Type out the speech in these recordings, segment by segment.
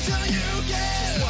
Till you get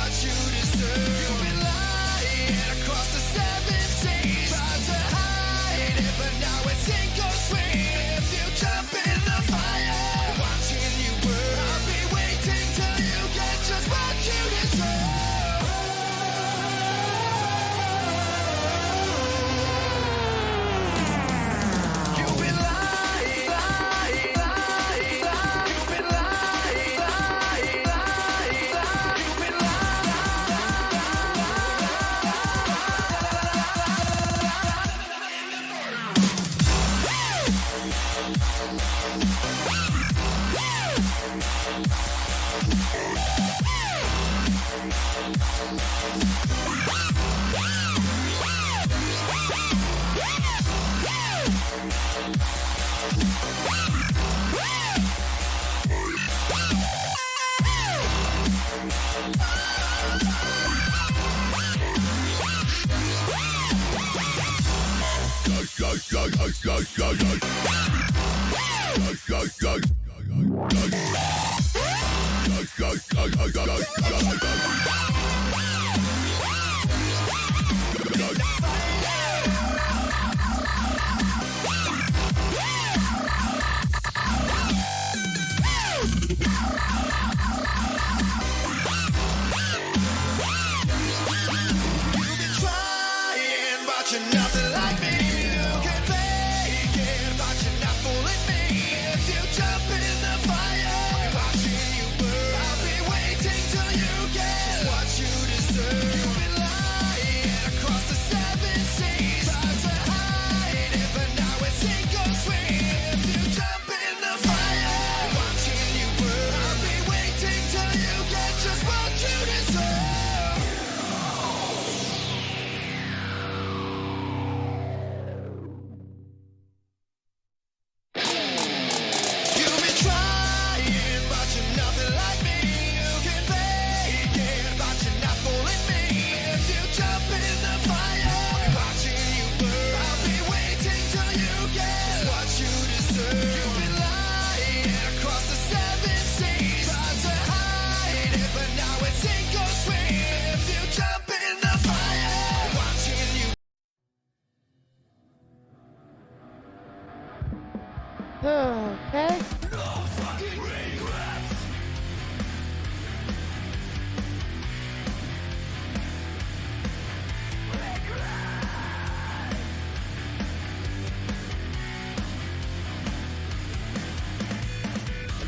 Okay.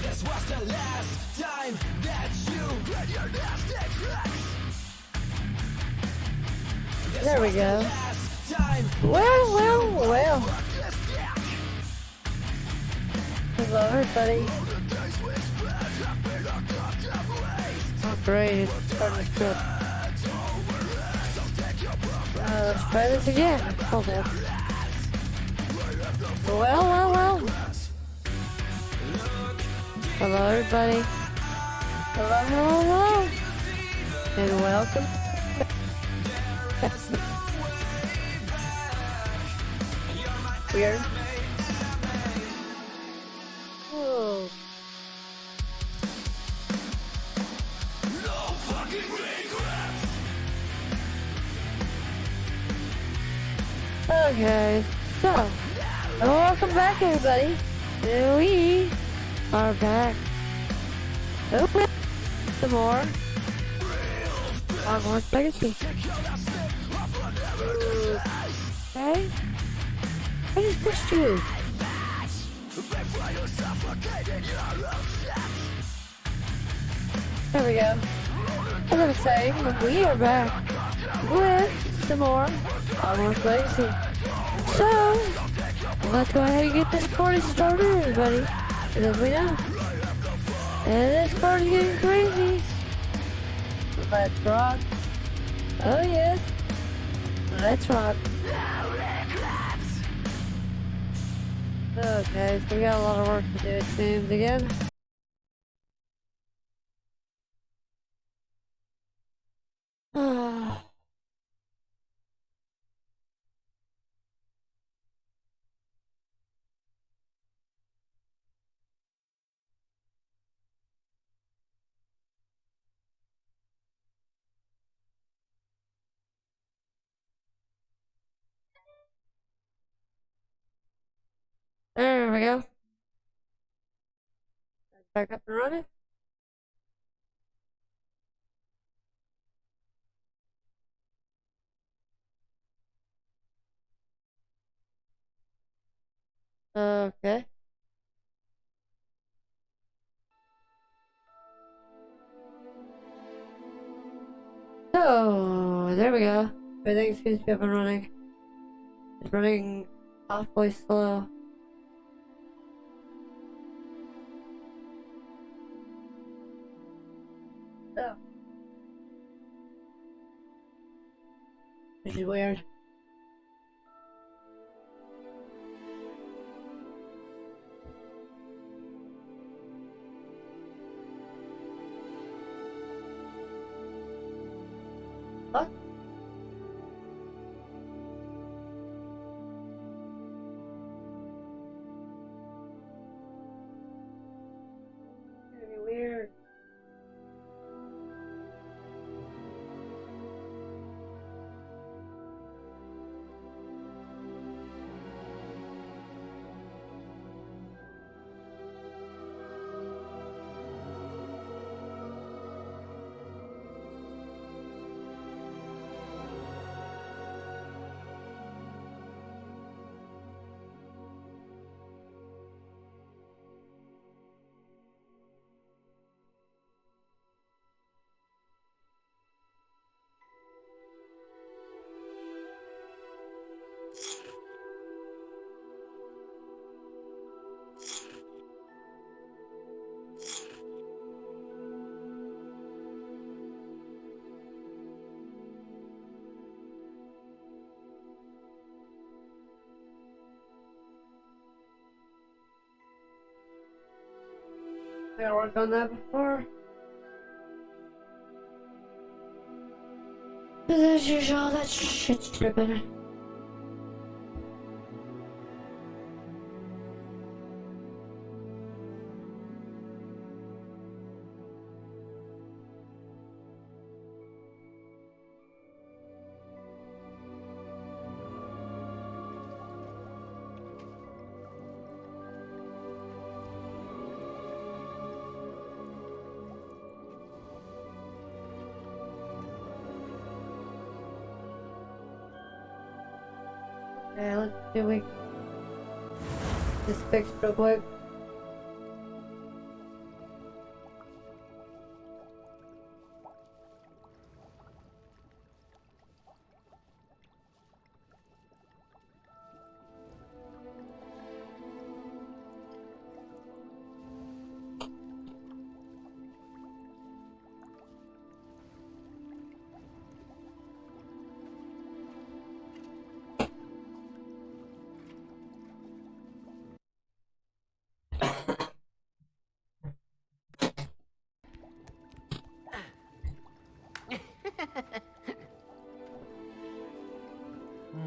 This was the last time that you read your nasty tracks. There we go. Well. Hello, everybody. Oh, great. It's starting to trip. Let's try this again. Hold on. Well. Hello, everybody. Hello. And welcome. Weird. Oh. Okay, so welcome back, everybody. We are back. Open some more Hogwarts Legacy. Okay. I just pushed you. There we go. As I was saying, we are back with some more Hogwarts Legacy. So, let's go ahead and get this party started, everybody. As we know. And this party's getting crazy. Let's rock. Oh yes. Let's rock. Okay, so we got a lot of work to do, it seems, again. There we go. Back up and running. Okay. So, there we go. Everything seems to be up and running. It's running awfully slow. Oh. Which is weird. What? It's gonna be weird. I worked on that before. But as usual, that shit's tripping. Okay, let's do we just fix real quick.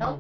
Oh.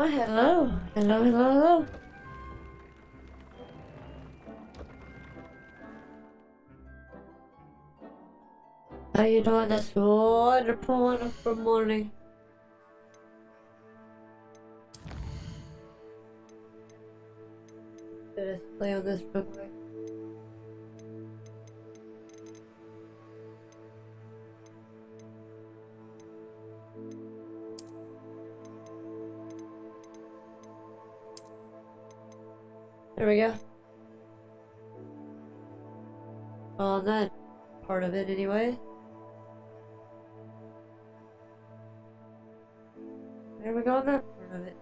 Oh, hello. Hello, hello, hello. How you doing this wonderful, wonderful morning? Let's play on this real quick. There we go. On that part of it anyway. There we go on that part of it.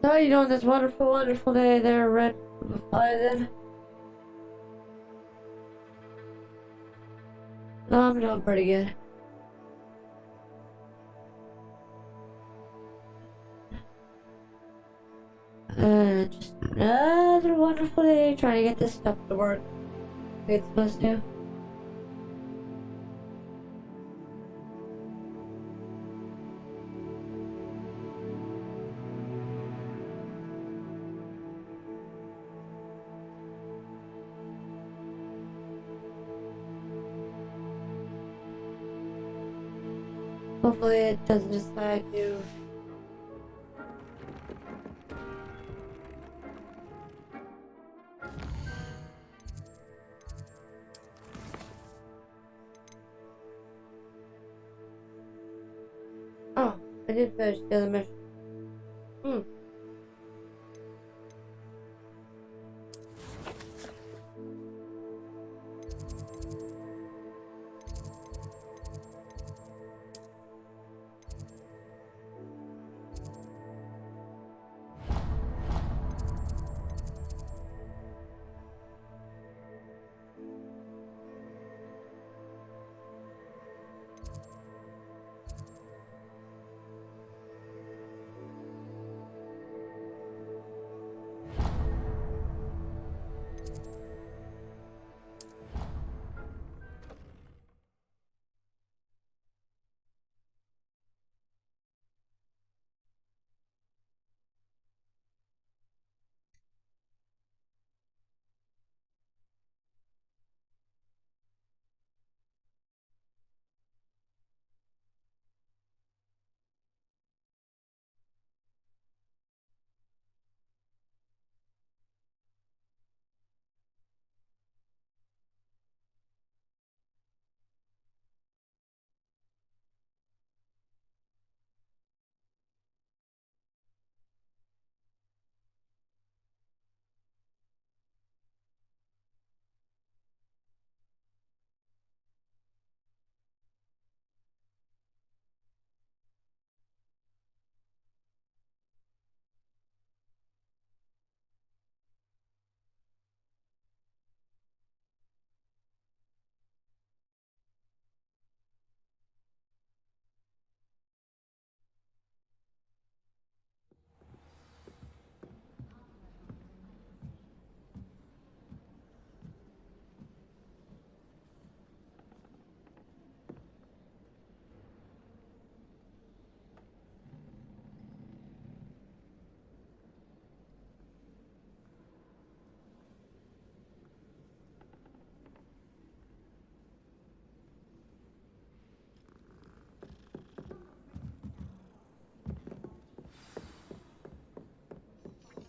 So how you doing this wonderful, wonderful day there, Red Fly then? No, I'm doing pretty good. Just another wonderful day trying to get this stuff to work like it's supposed to. Hopefully it doesn't decide to. Oh, I did finish the other mission.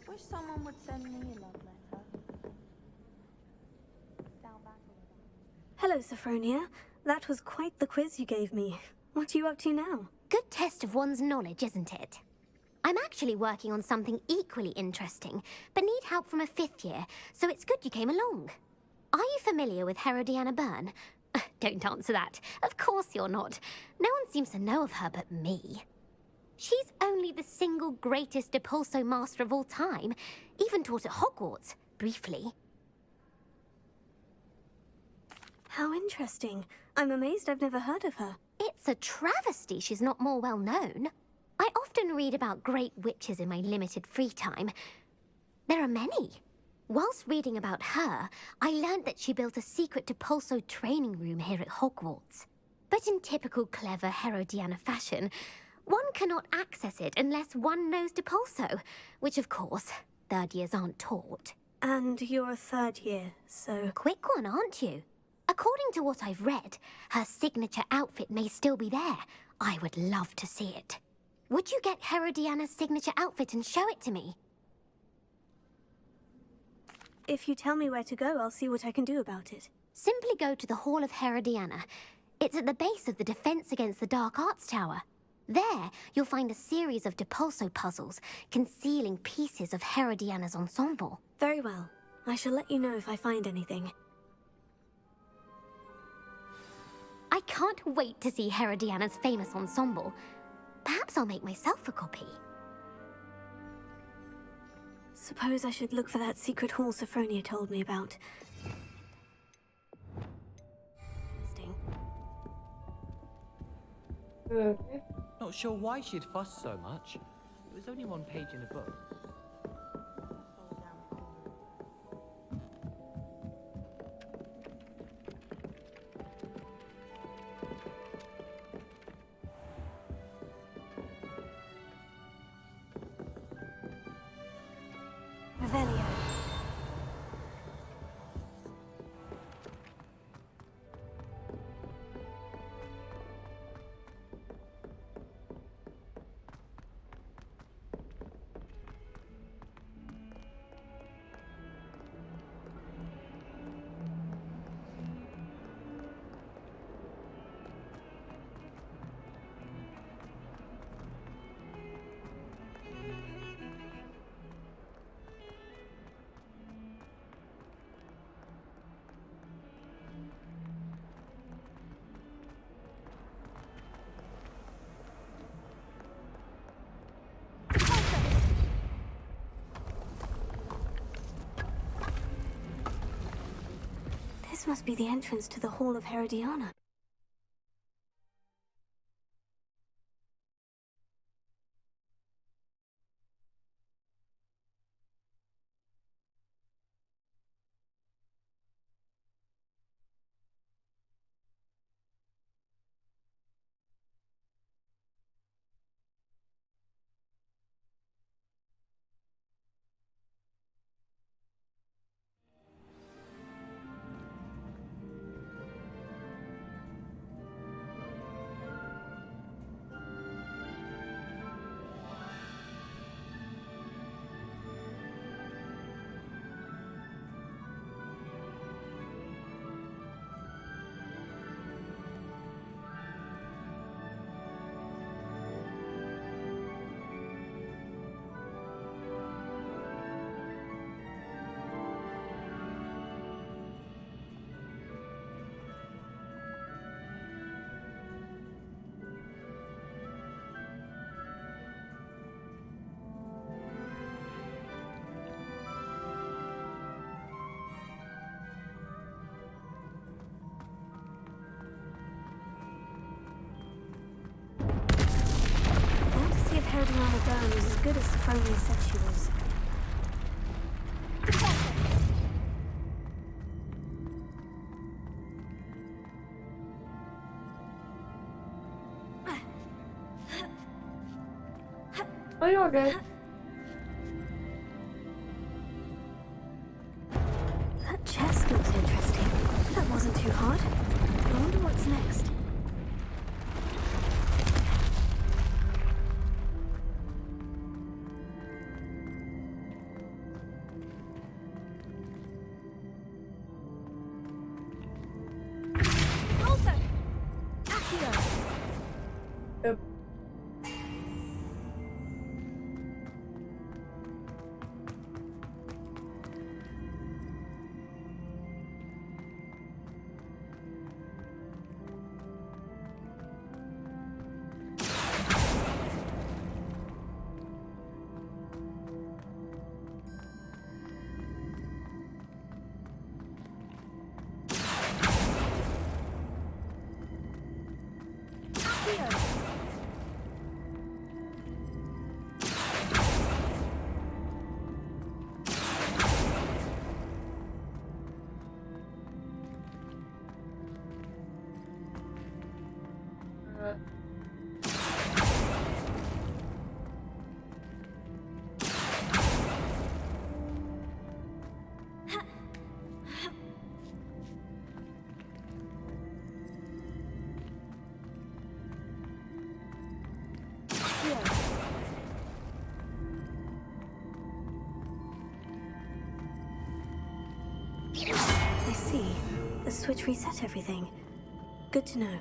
Wish someone would send me a love letter. Down back a little. Hello, Sophronia. That was quite the quiz you gave me. What are you up to now? Good test of one's knowledge, isn't it? I'm actually working on something equally interesting, but need help from a 5th year, so it's good you came along. Are you familiar with Herodiana Byrne? Don't answer that. Of course you're not. No one seems to know of her but me. She's only the single greatest Depulso master of all time. Even taught at Hogwarts, briefly. How interesting. I'm amazed I've never heard of her. It's a travesty she's not more well known. I often read about great witches in my limited free time, There are many. Whilst reading about her, I learned that she built a secret Depulso training room here at Hogwarts. But in typical clever Herodiana fashion, one cannot access it unless one knows Depulso, which of course, third years aren't taught. And you're a third year, so... Quick one, aren't you? According to what I've read, her signature outfit may still be there. I would love to see it. Would you get Herodiana's signature outfit and show it to me? If you tell me where to go, I'll see what I can do about it. Simply go to the Hall of Herodiana. It's at the base of the Defense Against the Dark Arts Tower. There, you'll find a series of Depulso puzzles concealing pieces of Herodiana's ensemble. Very well. I shall let you know if I find anything. I can't wait to see Herodiana's famous ensemble. Perhaps I'll make myself a copy. Suppose I should look for that secret hall Sophronia told me about. Okay. Not sure why she'd fuss so much. It was only one page in a book. Revelio. This must be the entrance to the Hall of Herodiana. Herodiana Byrne was as good as Sophronia said she was. Oh, you're good. That chest looks interesting. That wasn't too hard. I wonder what's next. Yep. switch reset everything. Good to know.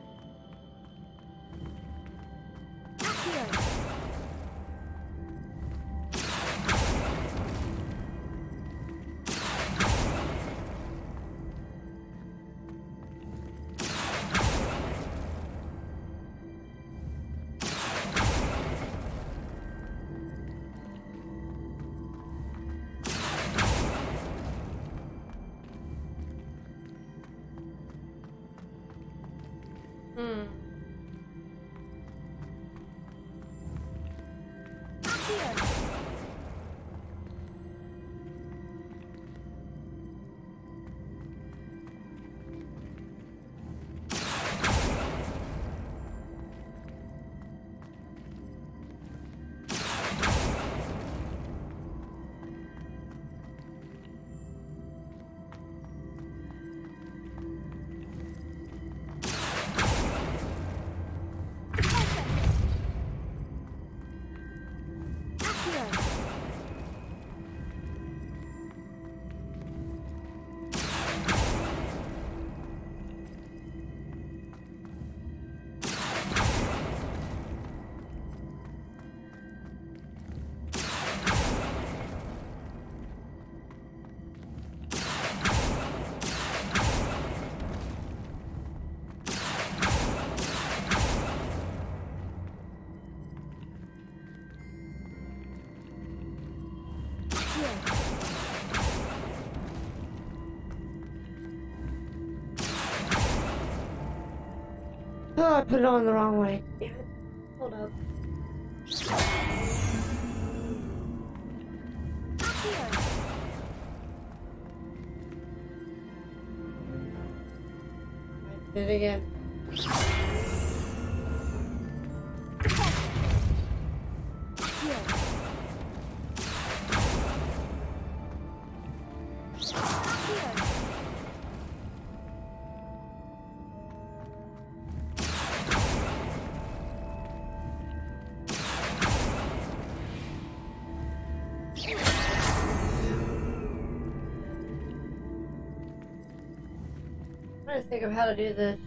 Oh, I put it on the wrong way. Damn it. Hold up. I did it again. I'm trying to think of how to do this.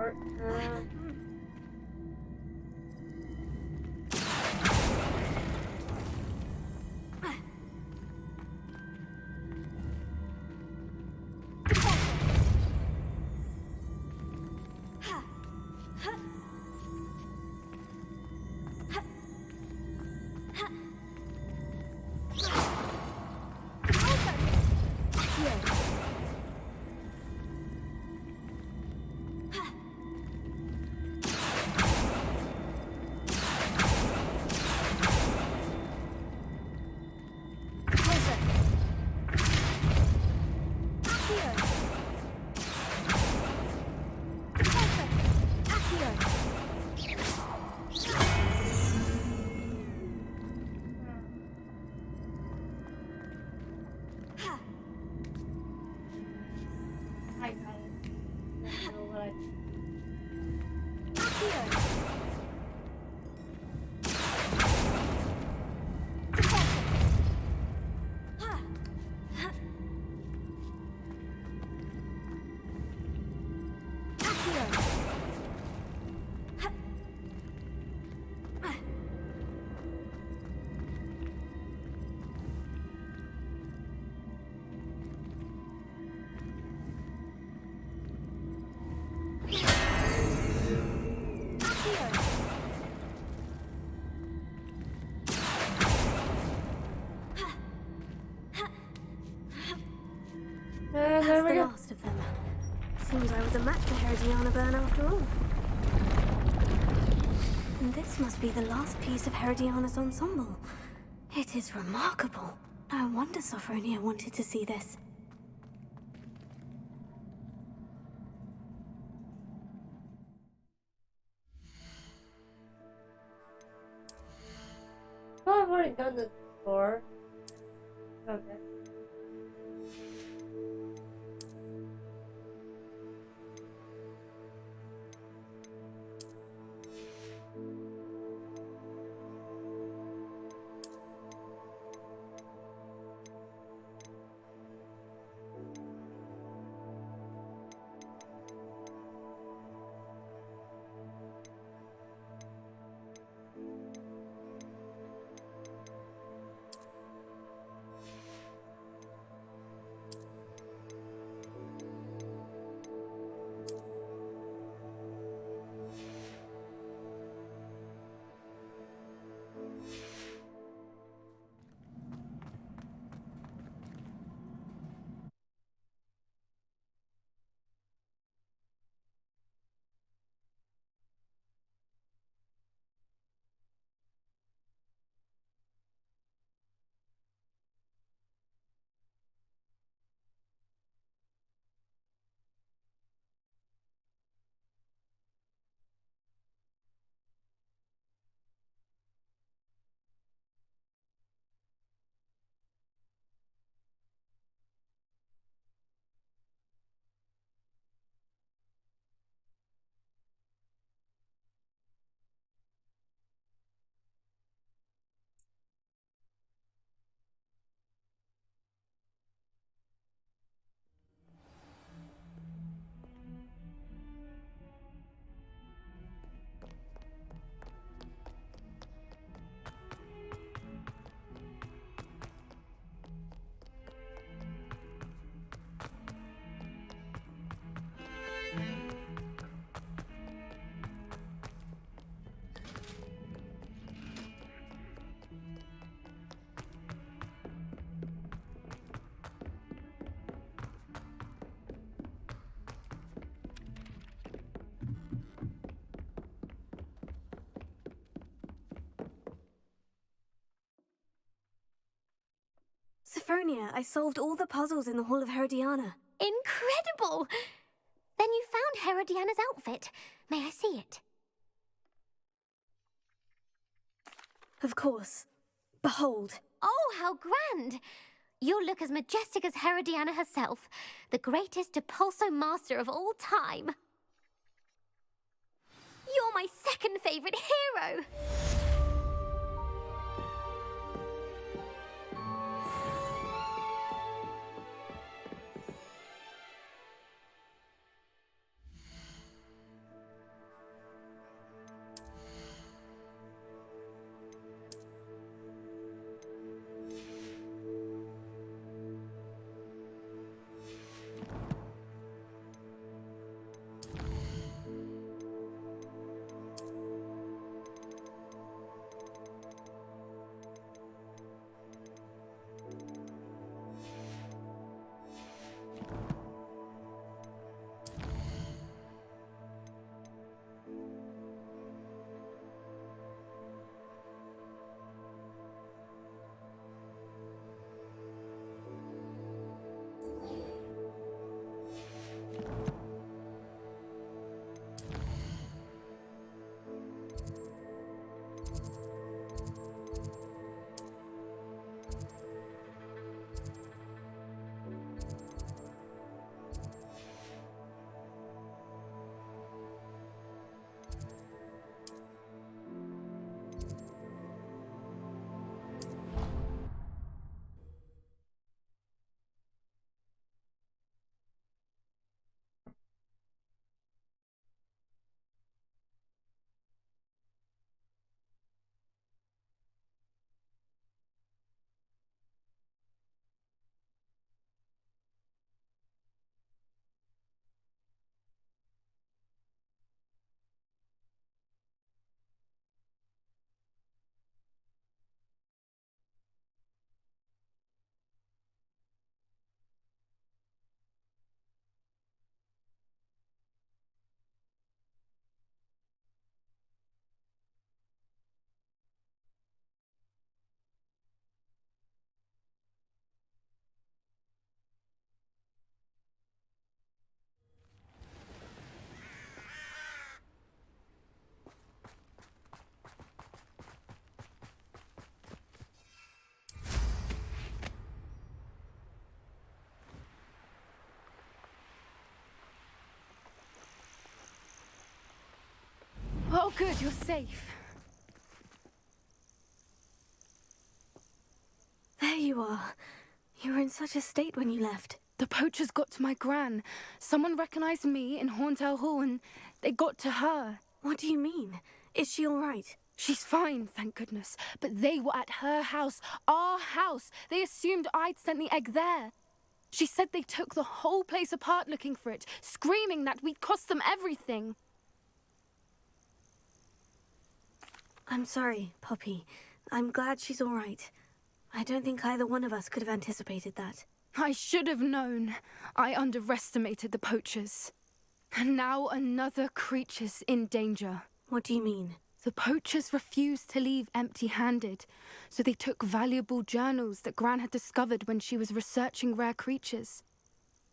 Or, I don't know what I... That's there we the go. last of them. Seems I was a match for Herodiana Byrne after all. And this must be the last piece of Herodiana's ensemble. It is remarkable. No wonder Sophronia wanted to see this. Oh, I've already done this before. Okay. Sophronia, I solved all the puzzles in the Hall of Herodiana. Incredible! Then you found Herodiana's outfit. May I see it? Of course. Behold. Oh, how grand! You'll look as majestic as Herodiana herself, the greatest depulso master of all time. You're my second favorite hero! good, you're safe. There you are. You were in such a state when you left. The poachers got to my gran. Someone recognized me in Hauntel Hall and they got to her. What do you mean? Is she all right? She's fine, thank goodness. But they were at her house, our house. They assumed I'd sent the egg there. She said they took the whole place apart looking for it, screaming that we'd cost them everything. I'm sorry, Poppy. I'm glad she's all right. I don't think either one of us could have anticipated that. I should have known. I underestimated the poachers. And now another creature's in danger. What do you mean? The poachers refused to leave empty-handed, so they took valuable journals that Gran had discovered when she was researching rare creatures.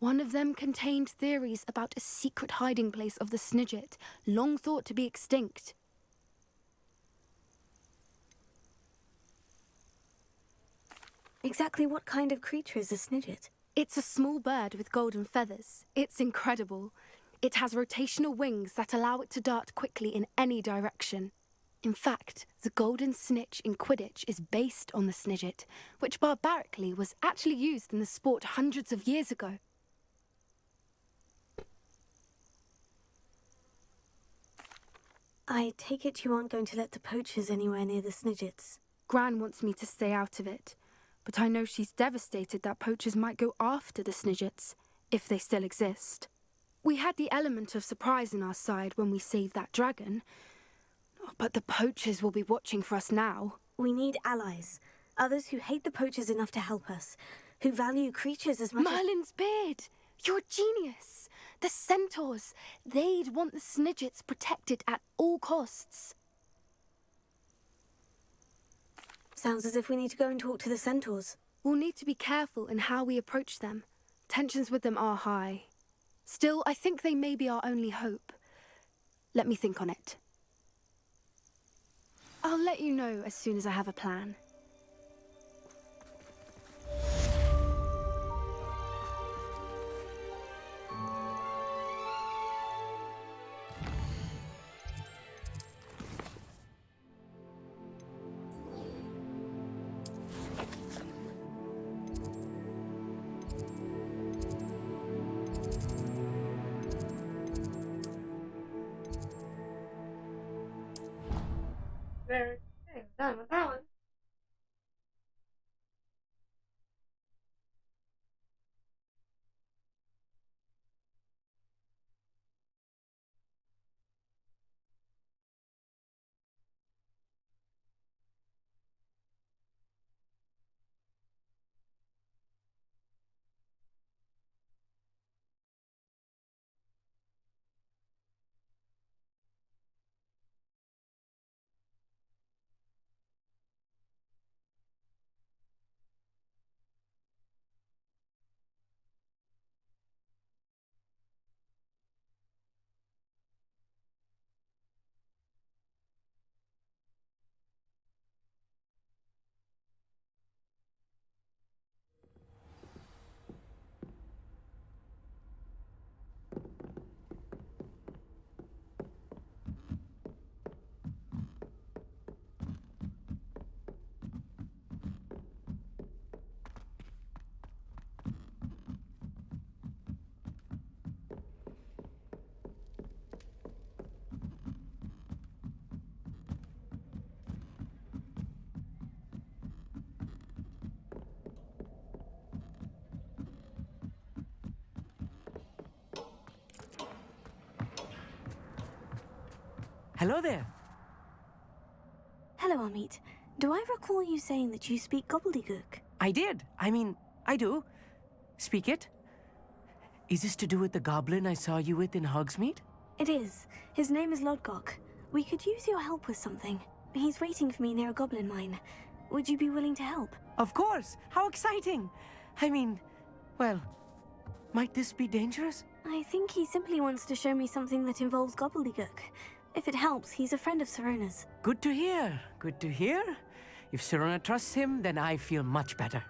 One of them contained theories about a secret hiding place of the Snidget, long thought to be extinct. Exactly what kind of creature is a Snidget? It's a small bird with golden feathers. It's incredible. It has rotational wings that allow it to dart quickly in any direction. In fact, the golden snitch in Quidditch is based on the Snidget, which barbarically was actually used in the sport hundreds of years ago. I take it you aren't going to let the poachers anywhere near the Snidgets. Gran wants me to stay out of it, but I know she's devastated that poachers might go after the Snidgets, if they still exist. We had the element of surprise on our side when we saved that dragon, but the poachers will be watching for us now. We need allies. Others who hate the poachers enough to help us. Who value creatures as much as... Merlin's beard! You're a genius! The centaurs! They'd want the Snidgets protected at all costs. Sounds as if we need to go and talk to the centaurs. We'll need to be careful in how we approach them. Tensions with them are high. Still, I think they may be our only hope. Let me think on it. I'll let you know as soon as I have a plan. Very okay, done with that one. Hello there. Hello, Amit. Do I recall you saying that you speak gobbledygook? I did. I do. Speak it. Is this to do with the goblin I saw you with in Hogsmeade? It is. His name is Lodgok. We could use your help with something. He's waiting for me near a goblin mine. Would you be willing to help? Of course. How exciting. Well, might this be dangerous? I think he simply wants to show me something that involves gobbledygook. If it helps, he's a friend of Sirona's. Good to hear. Good to hear. If Sirona trusts him, then I feel much better.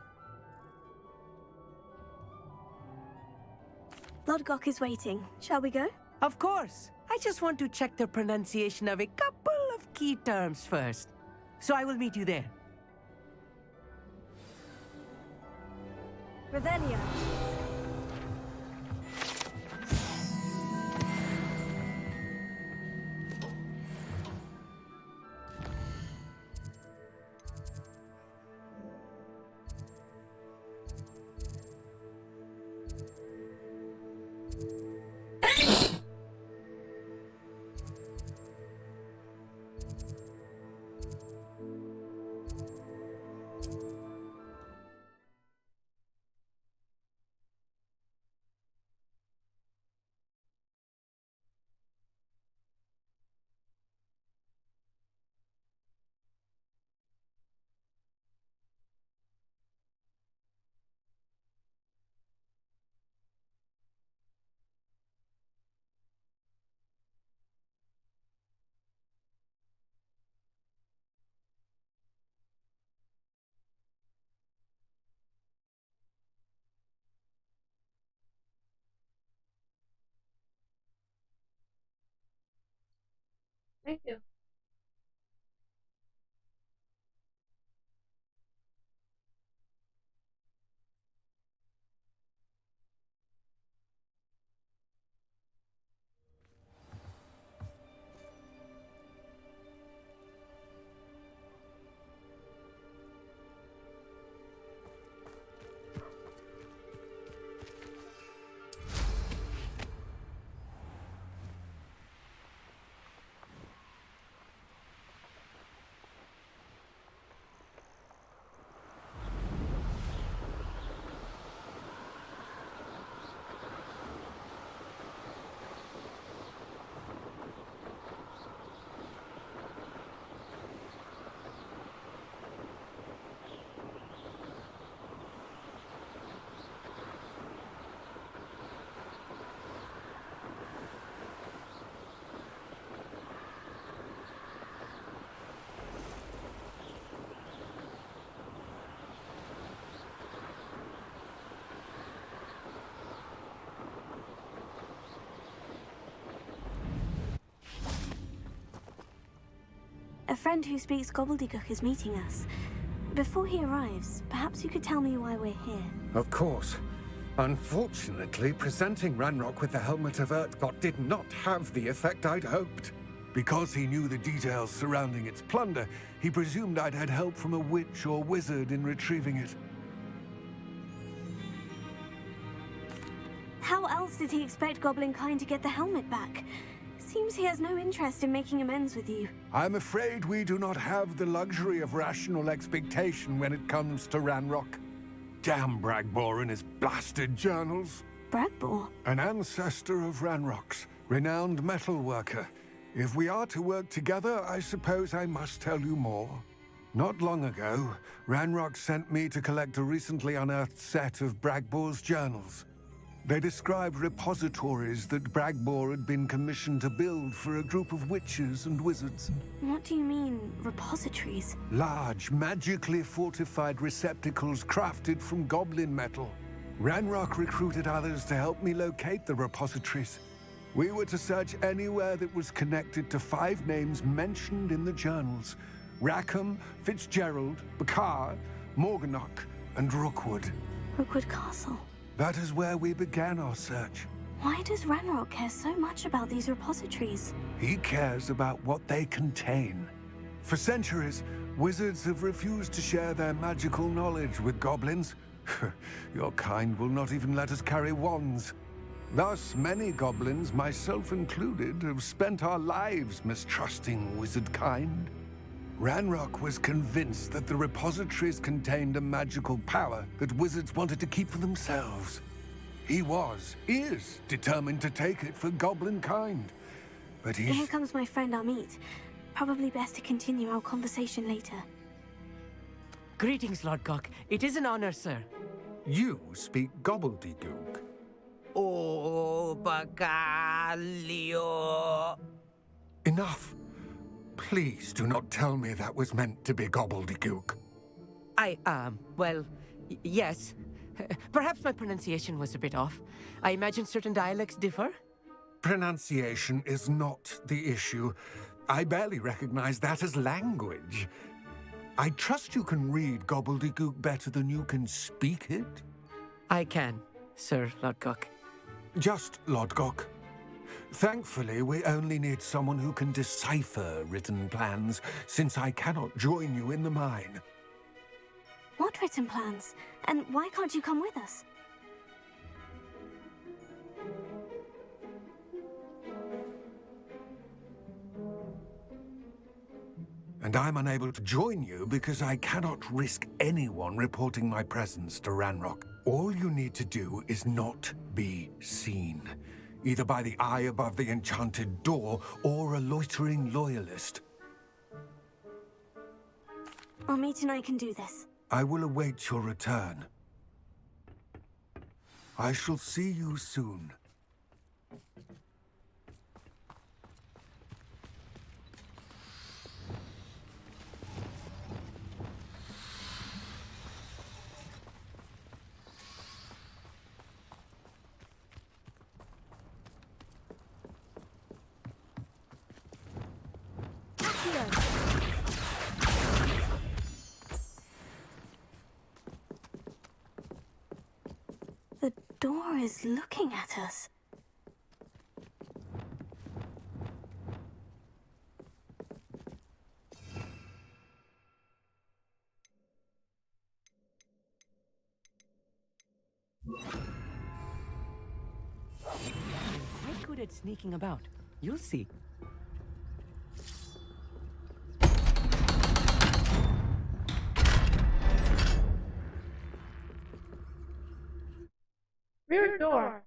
Lodgok is waiting. Shall we go? Of course. I just want to check the pronunciation of a couple of key terms first. So I will meet you there. Revelio. Thank you. A friend who speaks gobbledygook is meeting us. Before he arrives, perhaps you could tell me why we're here. Of course. Unfortunately, presenting Ranrock with the Helmet of Urtkot did not have the effect I'd hoped. Because he knew the details surrounding its plunder, he presumed I'd had help from a witch or wizard in retrieving it. How else did he expect Goblinkind to get the helmet back? Seems he has no interest in making amends with you. I'm afraid we do not have the luxury of rational expectation when it comes to Ranrock. Damn Bragbor and his blasted journals. Bragbor? An ancestor of Ranrock's, renowned metal worker. If we are to work together, I suppose I must tell you more. Not long ago, Ranrock sent me to collect a recently unearthed set of Bragbor's journals. They described repositories that Bragbor had been commissioned to build for a group of witches and wizards. What do you mean, repositories? Large, magically fortified receptacles crafted from goblin metal. Ranrock recruited others to help me locate the repositories. We were to search anywhere that was connected to 5 names mentioned in the journals: Rackham, Fitzgerald, Bakar, Morganach, and Rookwood. Rookwood Castle. That is where we began our search. Why does Ranrock care so much about these repositories? He cares about what they contain. For centuries, wizards have refused to share their magical knowledge with goblins. Your kind will not even let us carry wands. Thus, many goblins, myself included, have spent our lives mistrusting wizard kind. Ranrock was convinced that the repositories contained a magical power that wizards wanted to keep for themselves. He is determined to take it for goblin kind. But Here he's... comes my friend Amit. Probably best to continue our conversation later. Greetings, Lord Cock. It is an honor, sir. You speak gobbledygook. Oh, Bacalio. Enough. Please do not tell me that was meant to be gobbledygook. Well, yes. Perhaps my pronunciation was a bit off. I imagine certain dialects differ? Pronunciation is not the issue. I barely recognize that as language. I trust you can read gobbledygook better than you can speak it? I can, Sir Lodgok. Just Lodgok. Thankfully, we only need someone who can decipher written plans, since I cannot join you in the mine. What written plans? And why can't you come with us? And I'm unable to join you because I cannot risk anyone reporting my presence to Ranrock. All you need to do is not be seen, either by the eye above the enchanted door or a loitering loyalist. Armit and I can do this. I will await your return. I shall see you soon. The door is looking at us. Quite good at sneaking about. You'll see. Rear door.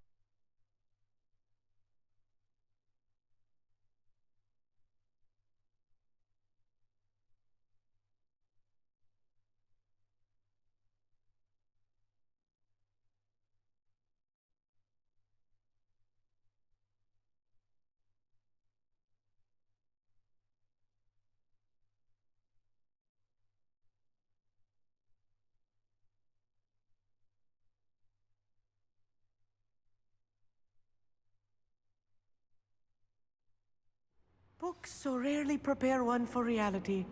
Books so rarely prepare one for reality.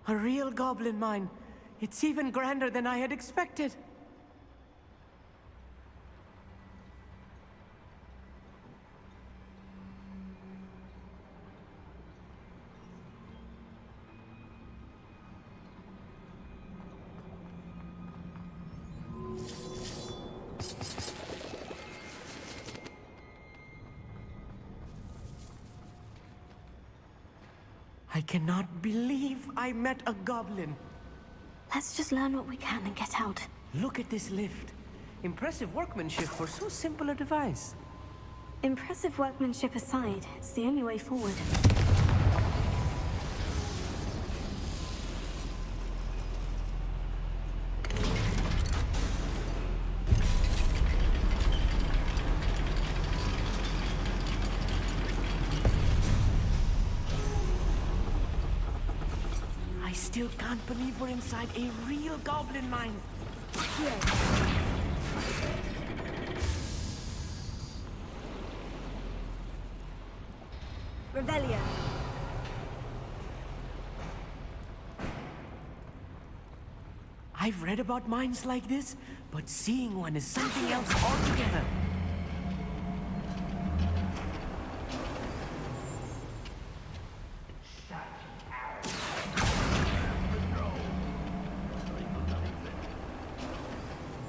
A real goblin mine. It's even grander than I had expected. I cannot believe I met a goblin. Let's just learn what we can and get out. Look at this lift. Impressive workmanship for so simple a device. Impressive workmanship aside, it's the only way forward. I still can't believe we're inside a real goblin mine. Revelio. I've read about mines like this, but seeing one is something else altogether.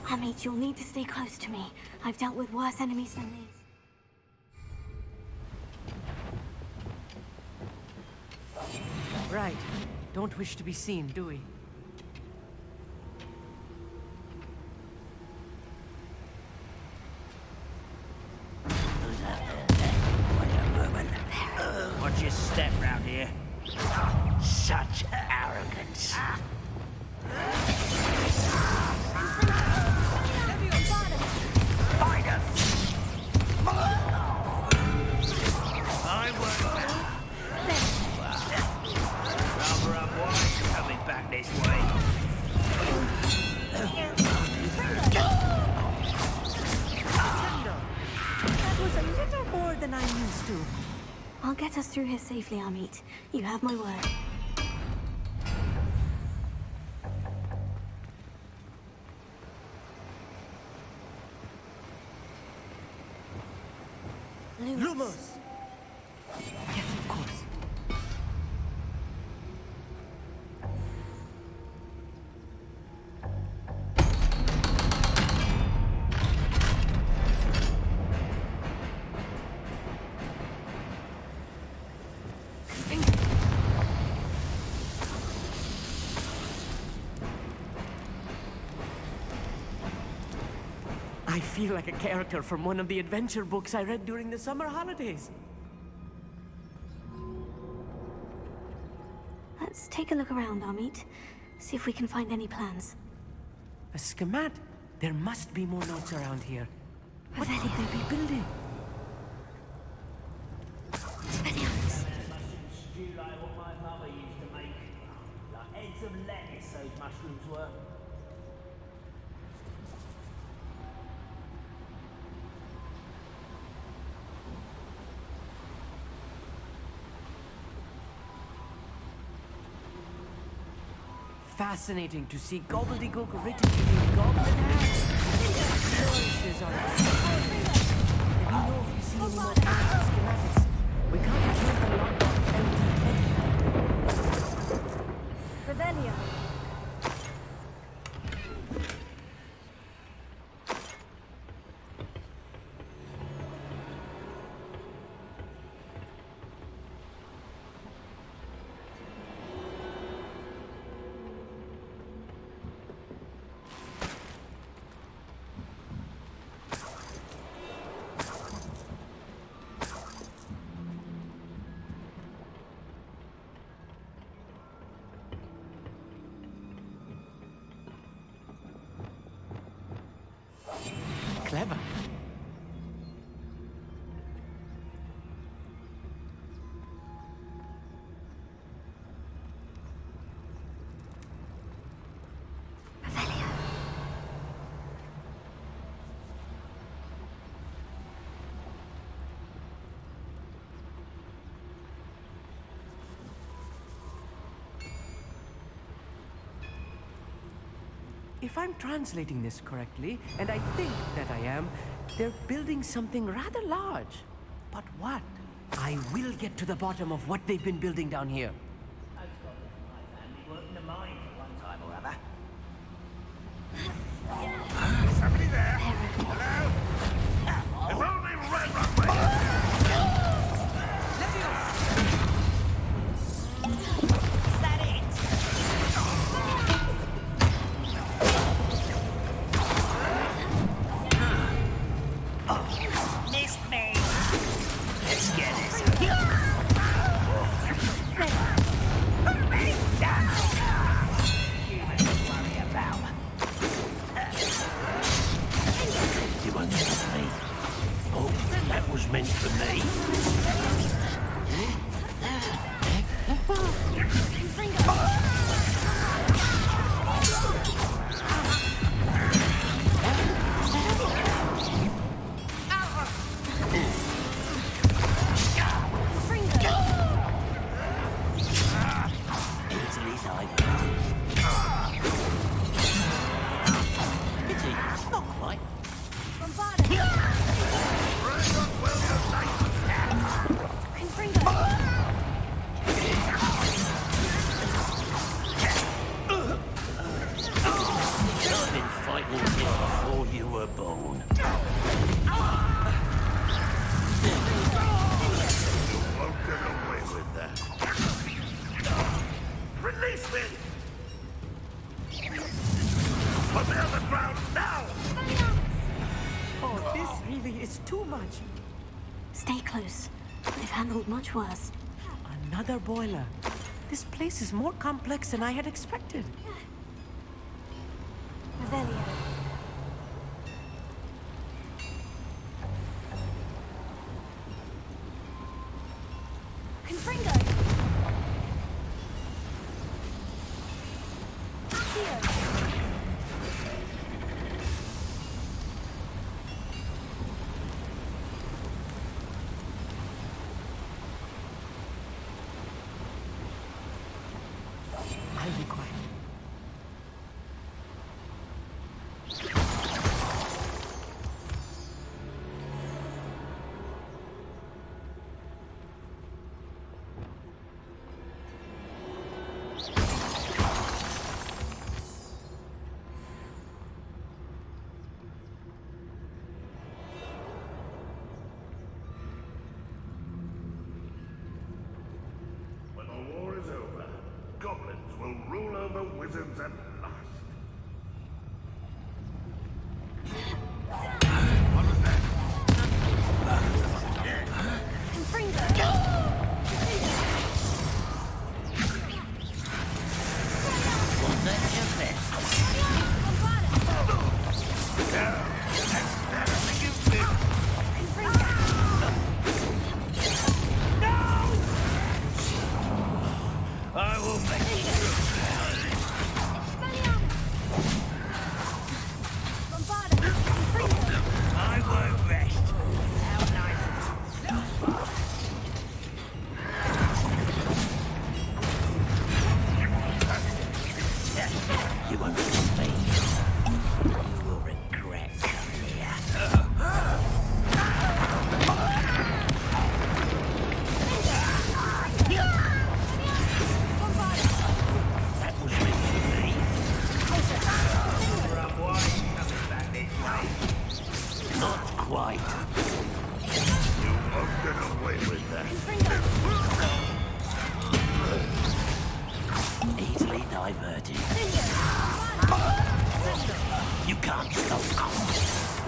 Amit, you'll need to stay close to me. I've dealt with worse enemies than these. Right. Don't wish to be seen, do we? Watch your step round here. Such arrogance. Find him! I won't. Rubber up wide coming back this to. I'll get us through here safely, Amit. You have my word. Lumos! Yes, of course. I feel like a character from one of the adventure books I read during the summer holidays. Let's take a look around, Amit. See if we can find any plans. A schemat? There must be more notes around here. What Revelio. could they be building? Expelliarmus. Mushroom stew like what my mother used to make. Like heads of lettuce, those mushrooms were. Fascinating to see gobbledygook written in goblin hands. Flourishes on it. Let me know if you see any more plans or schematics. We can't keep them locked up empty. Revelio. Clever. Revelio. If I'm translating this correctly, and I think that I am, they're building something rather large. But what? I will get to the bottom of what they've been building down here. Most of them, my family worked in the mines at one time or other. Somebody there? Hello? If only Red Runway. Is that it? Oh, missed me. Let's get this. Humans to worry about. You understand me? Oh, that was meant for me. Easily dived. Pity, not quite. I've been fighting you before you were born. You won't get away with that. Release me! Put me on the ground now! Oh, this really is too much. Stay close. They've handled much worse. Another boiler. This place is more complex than I had expected. Revelio. Confringo! Here!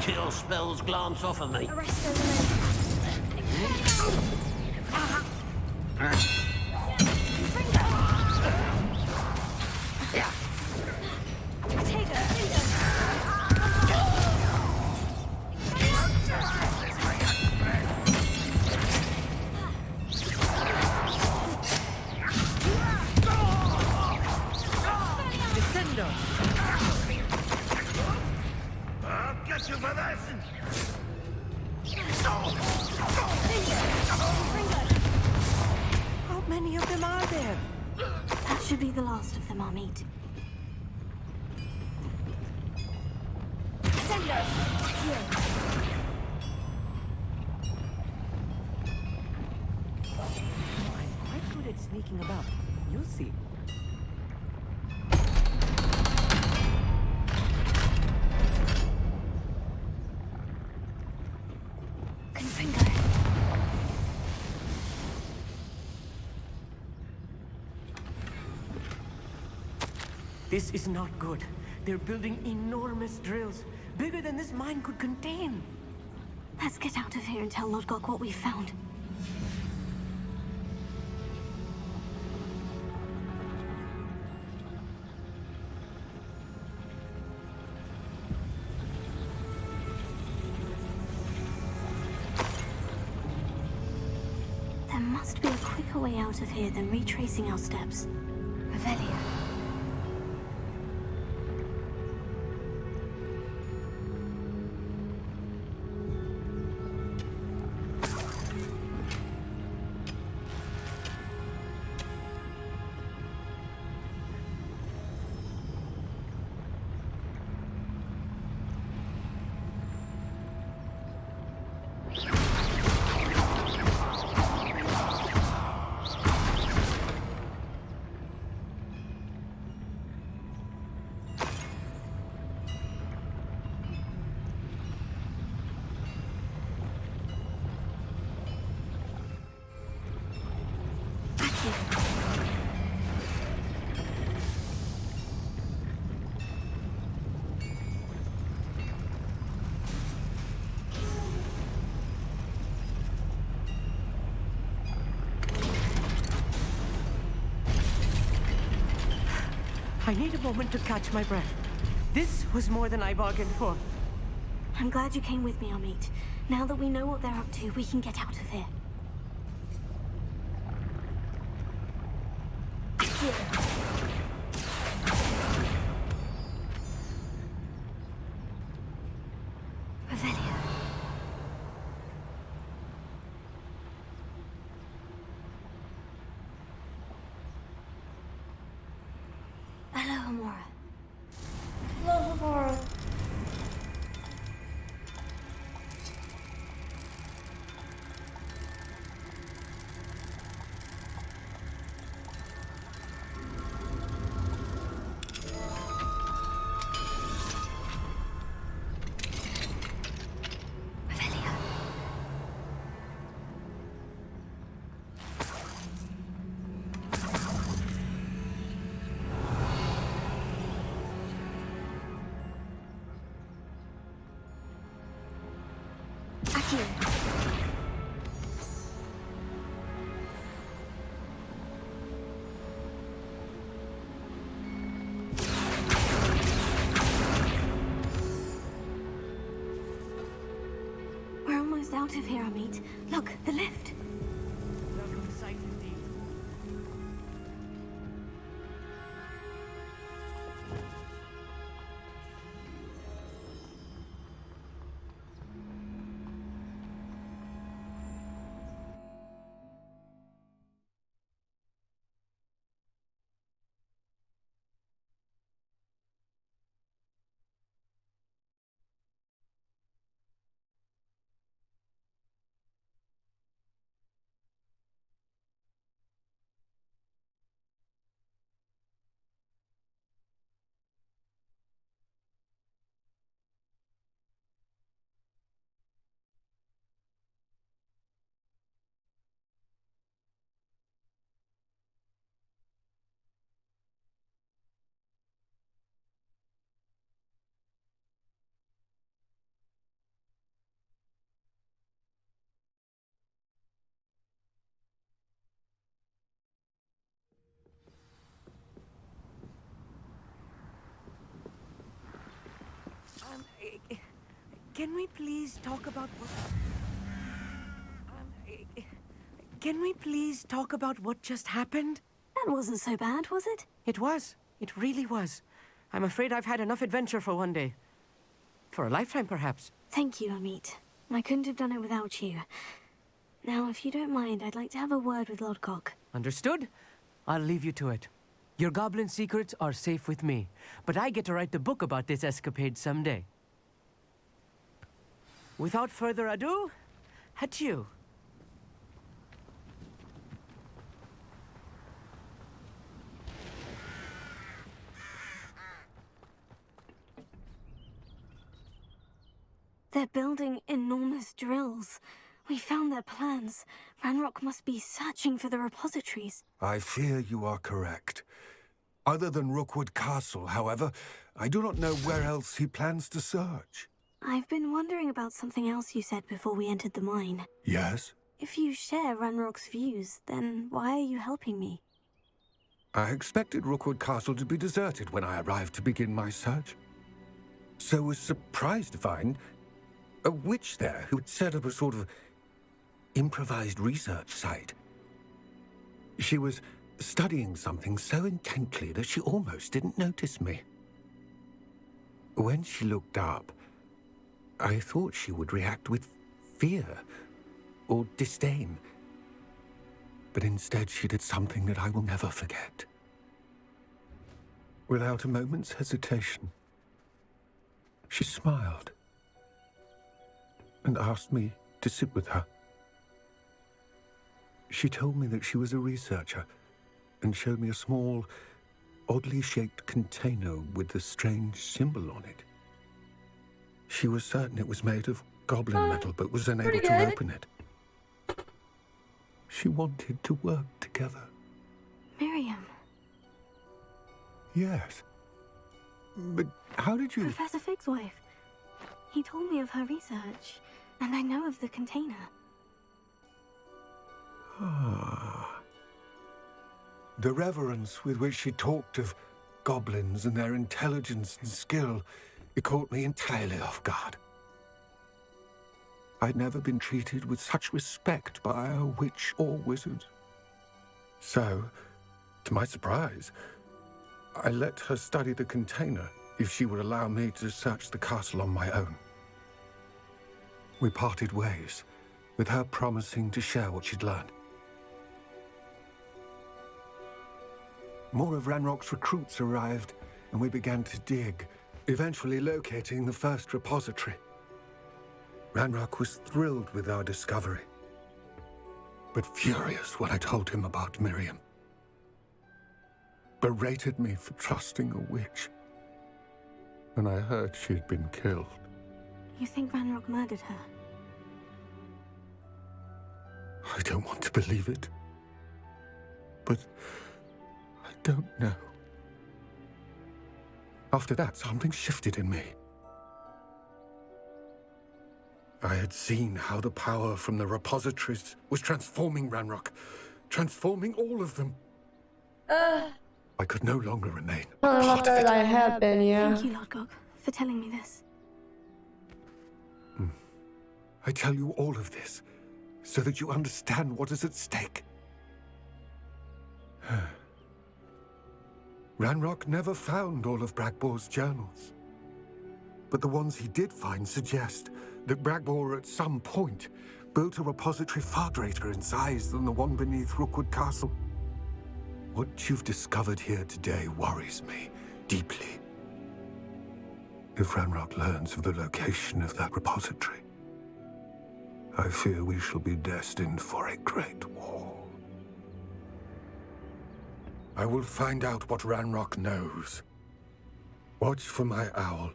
Kill spells glance off of me. I'll get you for this! How many of them are there? That should be the last of them, Amit. I'm quite good at sneaking about. You'll see. This is not good. They're building enormous drills, bigger than this mine could contain. Let's get out of here and tell Lodgok what we found. There must be a quicker way out of here than retracing our steps. Revelia. I need a moment to catch my breath. This was more than I bargained for. I'm glad you came with me, Amit. Now that we know what they're up to, we can get out of here. Revelia. Hello, Amora. Hello, Amora. Revelia. Aquí. We're almost out of here, Amit. Look, the lift. Welcome sight indeed. Can we please talk about what... Can we please talk about what just happened? That wasn't so bad, was it? It was. It really was. I'm afraid I've had enough adventure for one day. For a lifetime, perhaps. Thank you, Amit. I couldn't have done it without you. Now, if you don't mind, I'd like to have a word with Lodgok. Understood? I'll leave you to it. Your goblin secrets are safe with me, but I get to write the book about this escapade someday. Without further ado, adieu. They're building enormous drills. We found their plans. Ranrock must be searching for the repositories. I fear you are correct. Other than Rookwood Castle, however, I do not know where else he plans to search. I've been wondering about something else you said before we entered the mine. Yes? If you share Ranrock's views, then why are you helping me? I expected Rookwood Castle to be deserted when I arrived to begin my search. So was surprised to find a witch there who had set up a sort of improvised research site. She was studying something so intently that she almost didn't notice me. When she looked up, I thought she would react with fear or disdain. But instead she did something that I will never forget. Without a moment's hesitation, she smiled and asked me to sit with her. She told me that she was a researcher and showed me a small, oddly shaped container with a strange symbol on it. She was certain it was made of goblin metal, but was unable to open it. She wanted to work together. Miriam. Yes. But how did you... Professor Fig's wife. He told me of her research, and I know of the container. Ah. The reverence with which she talked of goblins and their intelligence and skill, it caught me entirely off guard. I'd never been treated with such respect by a witch or wizard. So, to my surprise, I let her study the container if she would allow me to search the castle on my own. We parted ways, with her promising to share what she'd learned. More of Ranrock's recruits arrived, and we began to dig, eventually locating the first repository. Ranrock was thrilled with our discovery, but furious when I told him about Miriam. Berated me for trusting a witch, and I heard she'd been killed. You think Ranrock murdered her? I don't want to believe it, but I don't know. After that, something shifted in me. I had seen how the power from the repositories was transforming Ranrock, transforming all of them. I could no longer remain part of it. I have been, yeah. Thank you, Lodgok, for telling me this. I tell you all of this so that you understand what is at stake. Ranrock never found all of Bragbor's journals. But the ones he did find suggest that Bragbor at some point built a repository far greater in size than the one beneath Rookwood Castle. What you've discovered here today worries me deeply. If Ranrock learns of the location of that repository, I fear we shall be destined for a great war. I will find out what Ranrock knows. Watch for my owl.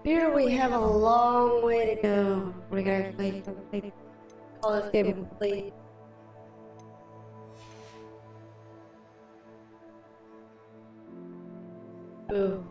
Here we have a long way to go. We gotta call this game complete. Ooh.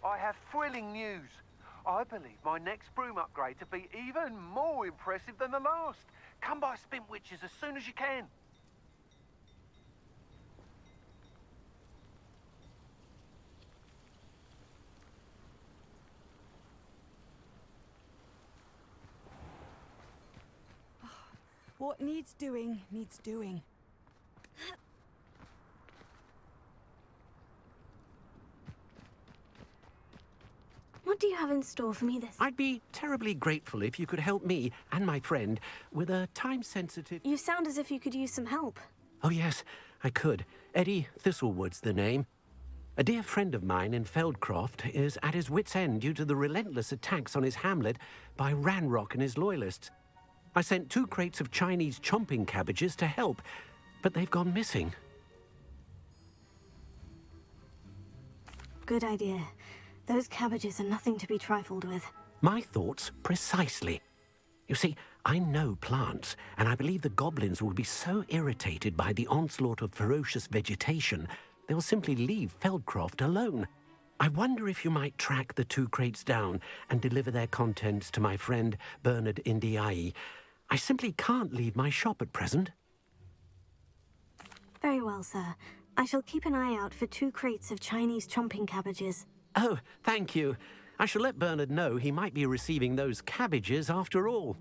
I have thrilling news. I believe my next broom upgrade to be even more impressive than the last. Come by Spintwitches as soon as you can. What needs doing, needs doing. What do you have in store for me this? I'd be terribly grateful if you could help me and my friend with a time-sensitive... You sound as if you could use some help. Oh, yes, I could. Eddie Thistlewood's the name. A dear friend of mine in Feldcroft is at his wit's end due to the relentless attacks on his hamlet by Ranrock and his loyalists. I sent 2 crates of Chinese chomping cabbages to help, but they've gone missing. Good idea. Those cabbages are nothing to be trifled with. My thoughts precisely. You see, I know plants, and I believe the goblins will be so irritated by the onslaught of ferocious vegetation, they'll simply leave Feldcroft alone. I wonder if you might track the 2 crates down and deliver their contents to my friend Bernard Indiai. I simply can't leave my shop at present. Very well, sir. I shall keep an eye out for 2 crates of Chinese chomping cabbages. Oh, thank you. I shall let Bernard know he might be receiving those cabbages after all.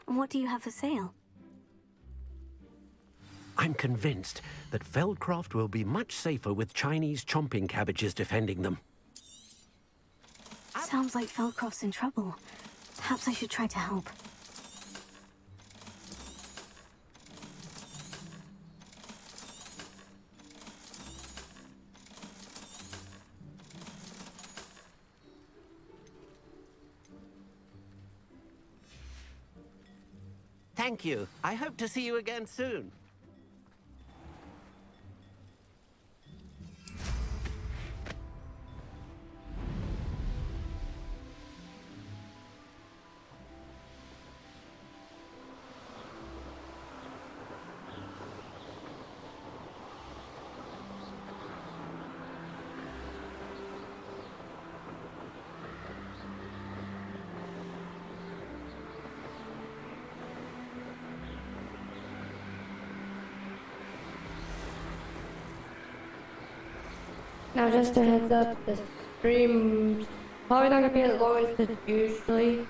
What do you have for sale? I'm convinced that Feldcroft will be much safer with Chinese chomping cabbages defending them. Sounds like Feldcroft's in trouble. Perhaps I should try to help. Thank you. I hope to see you again soon. Now just a heads up, the stream's probably not gonna be as long as it usually.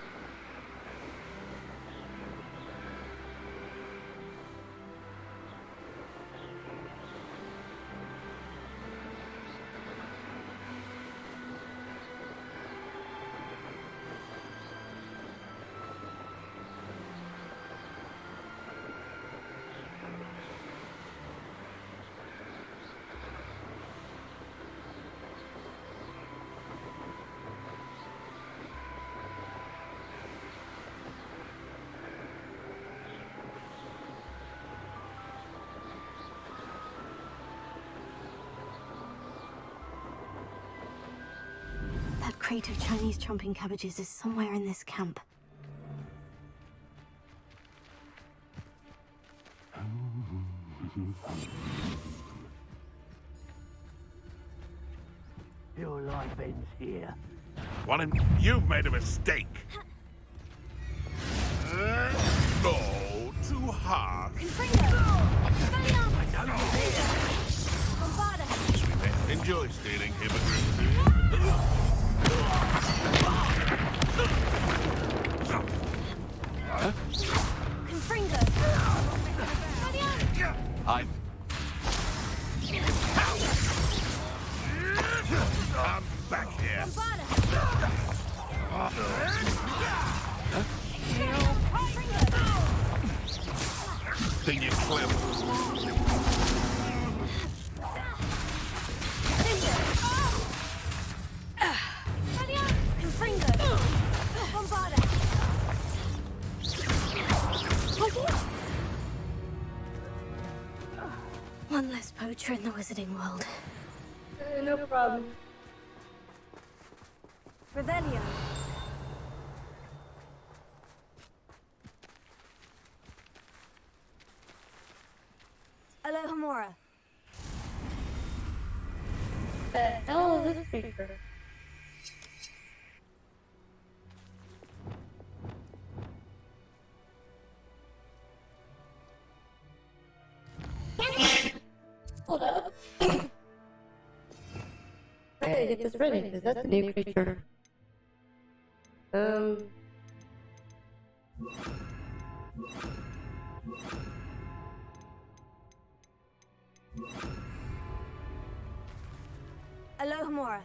crate of Chinese chomping cabbages is somewhere in this camp. Your life ends here. You've made a mistake. No, too hard. Enjoy stealing I'm back here. Think you're clever. One less poacher in the wizarding world. No problem. Revelio. Alohomora. The hell is this speaker? Hold up. I gotta get this ready, because that's a new creature. Alohomora.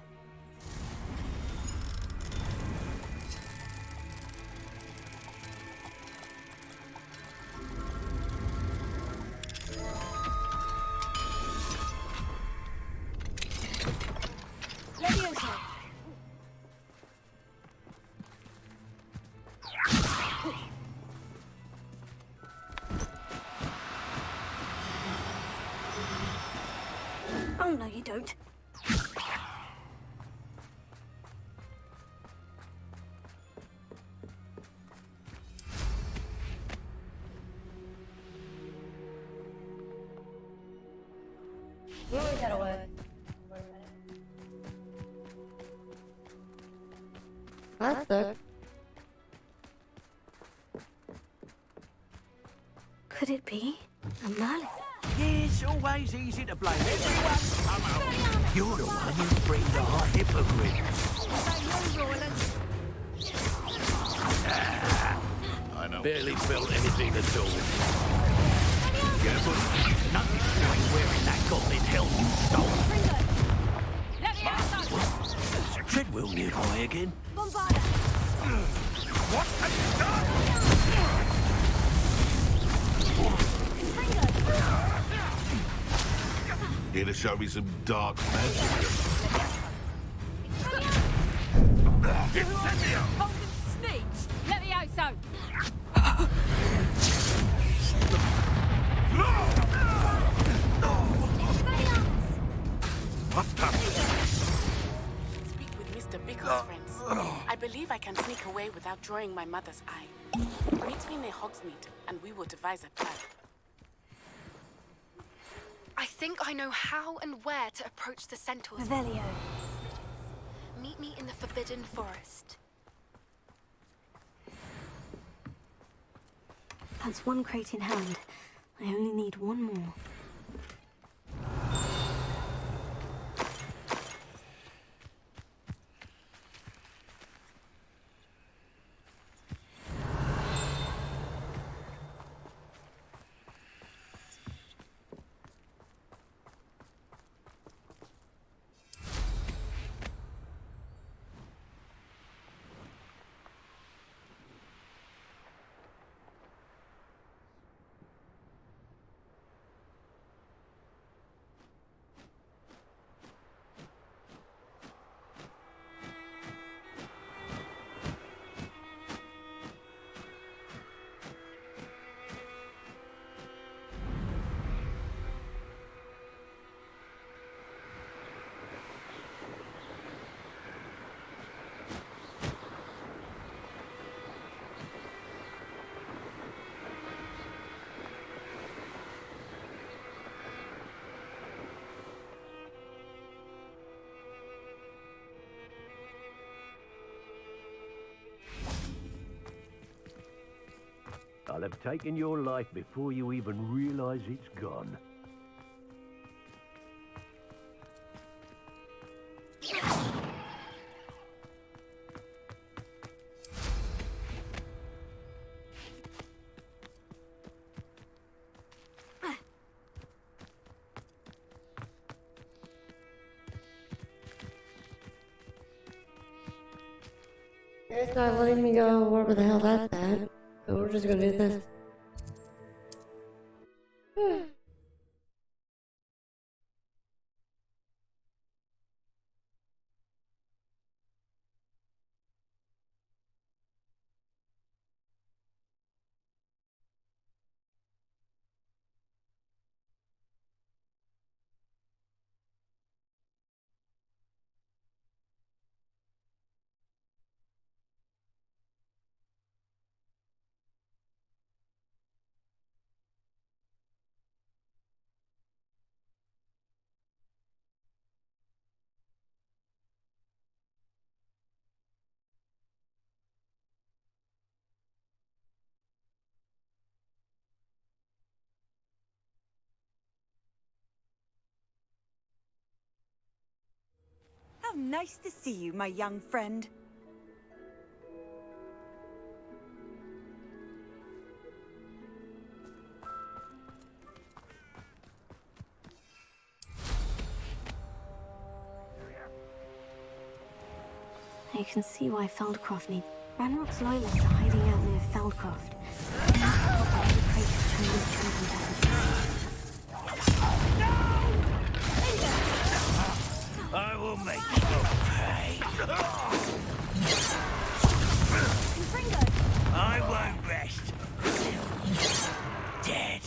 Leviosa. Oh, no, you don't. We always had a way. That's good. Could it be a Merlin? It's always easy to blame everyone. You're the one who bring the hot hypocrite. I know. Barely felt anything at all. Yeah, but nothing's doing wearing that goblin helm you stole. Is the treadwheel nearby again? What have you done? Here to show me some dark magic. Incendio! Golden snitch! Levioso! What's happening? Speak with Mr. Bickle's friends. I believe I can sneak away without drawing my mother's eye. Meet me near Hogsmeade, and we will devise a plan. I think I know how and where to approach the centaurs. Revelio. Meet me in the Forbidden Forest. That's one crate in hand. I only need one more. have taken your life before you even realize it's gone. It's not letting me go wherever the hell that's at. So we're just gonna do this. How nice to see you, my young friend. You can see why Feldcroft needs... Ranrock's loyalists are hiding out near Feldcroft. Probably the crate of Chinese children I will make you pay. I won't rest till dead.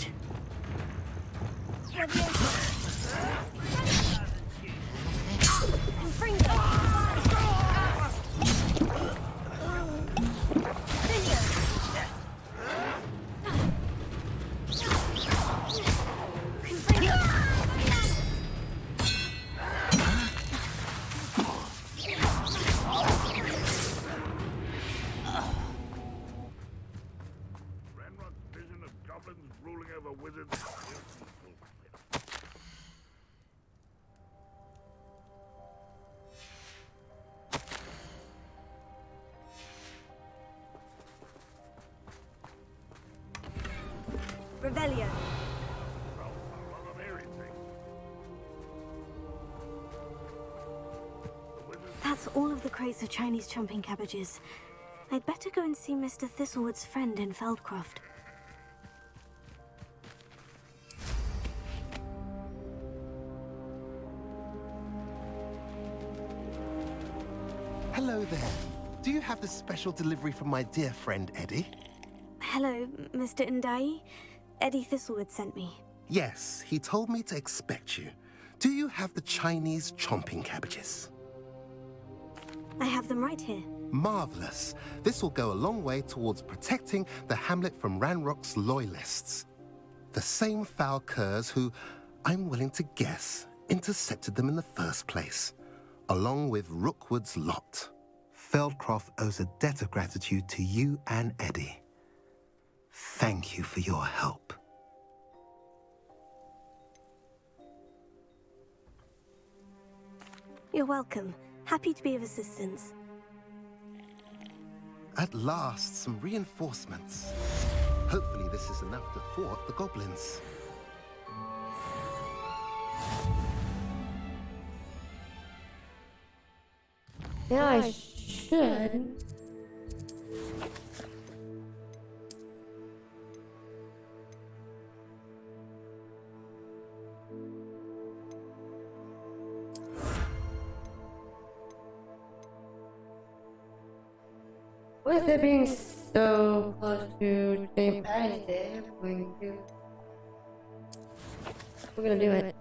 Revelio. That's all of the crates of Chinese chomping cabbages. I'd better go and see Mr. Thistlewood's friend in Feldcroft. Hello there. Do you have the special delivery from my dear friend Eddie? Hello, Mr. Ndai. Eddie Thistlewood sent me. Yes, he told me to expect you. Do you have the Chinese chomping cabbages? I have them right here. Marvelous. This will go a long way towards protecting the hamlet from Ranrock's loyalists. The same foul curs who, I'm willing to guess, intercepted them in the first place, along with Rookwood's lot. Feldcroft owes a debt of gratitude to you and Eddie. Thank you for your help. You're welcome. Happy to be of assistance. At last, some reinforcements. Hopefully this is enough to thwart the goblins. Yeah, I should. With it being so close to St. Patty's Day, we're gonna do it.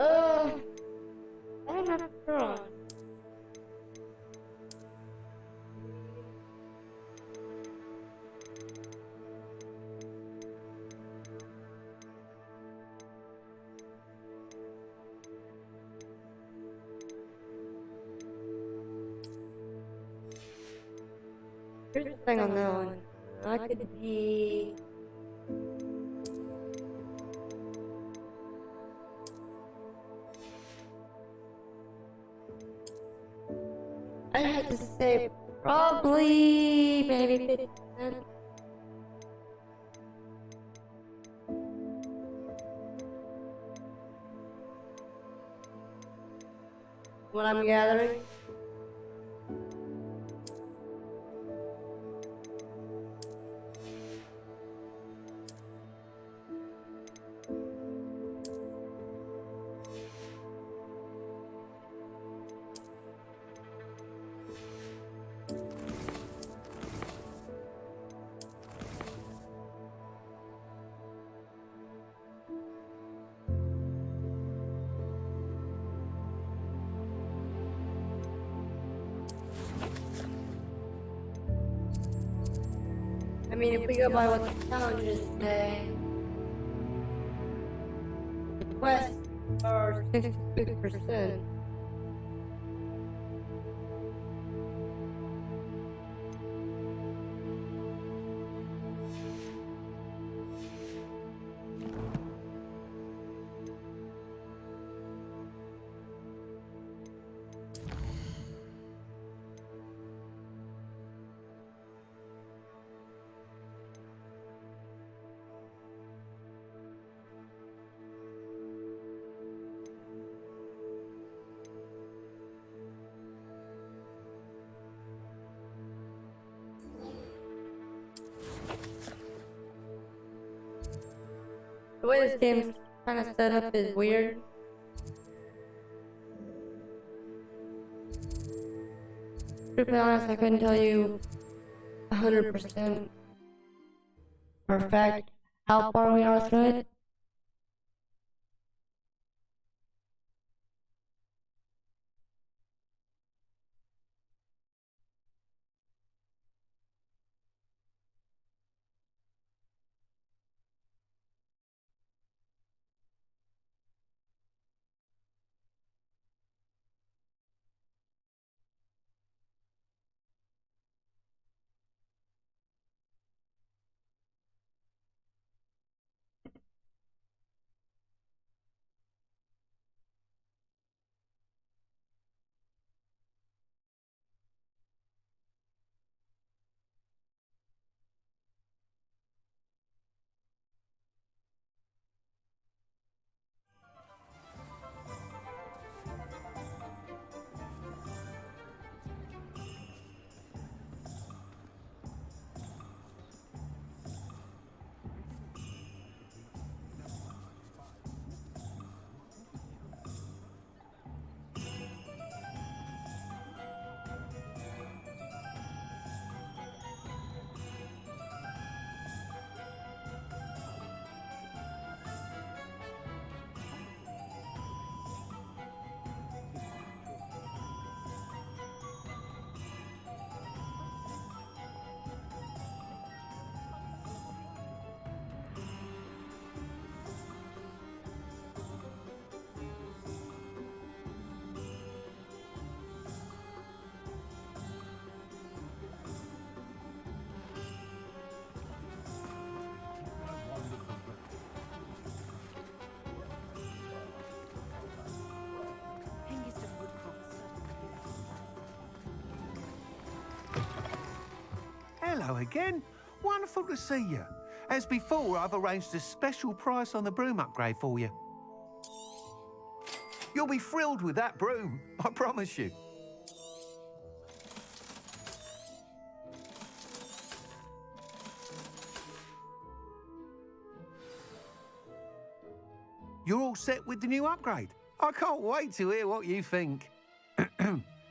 I don't have to on. Here's the thing on that one. I could be... I have to say probably maybe 50%. What I'm gathering. I mean, if we go by what the challenges say, the quests are 66%. The way this game's kind of set up is weird. To be honest, I couldn't tell you 100% for a fact how far we are through it. Hello again. Wonderful to see you. As before, I've arranged a special price on the broom upgrade for you. You'll be thrilled with that broom, I promise you. You're all set with the new upgrade. I can't wait to hear what you think.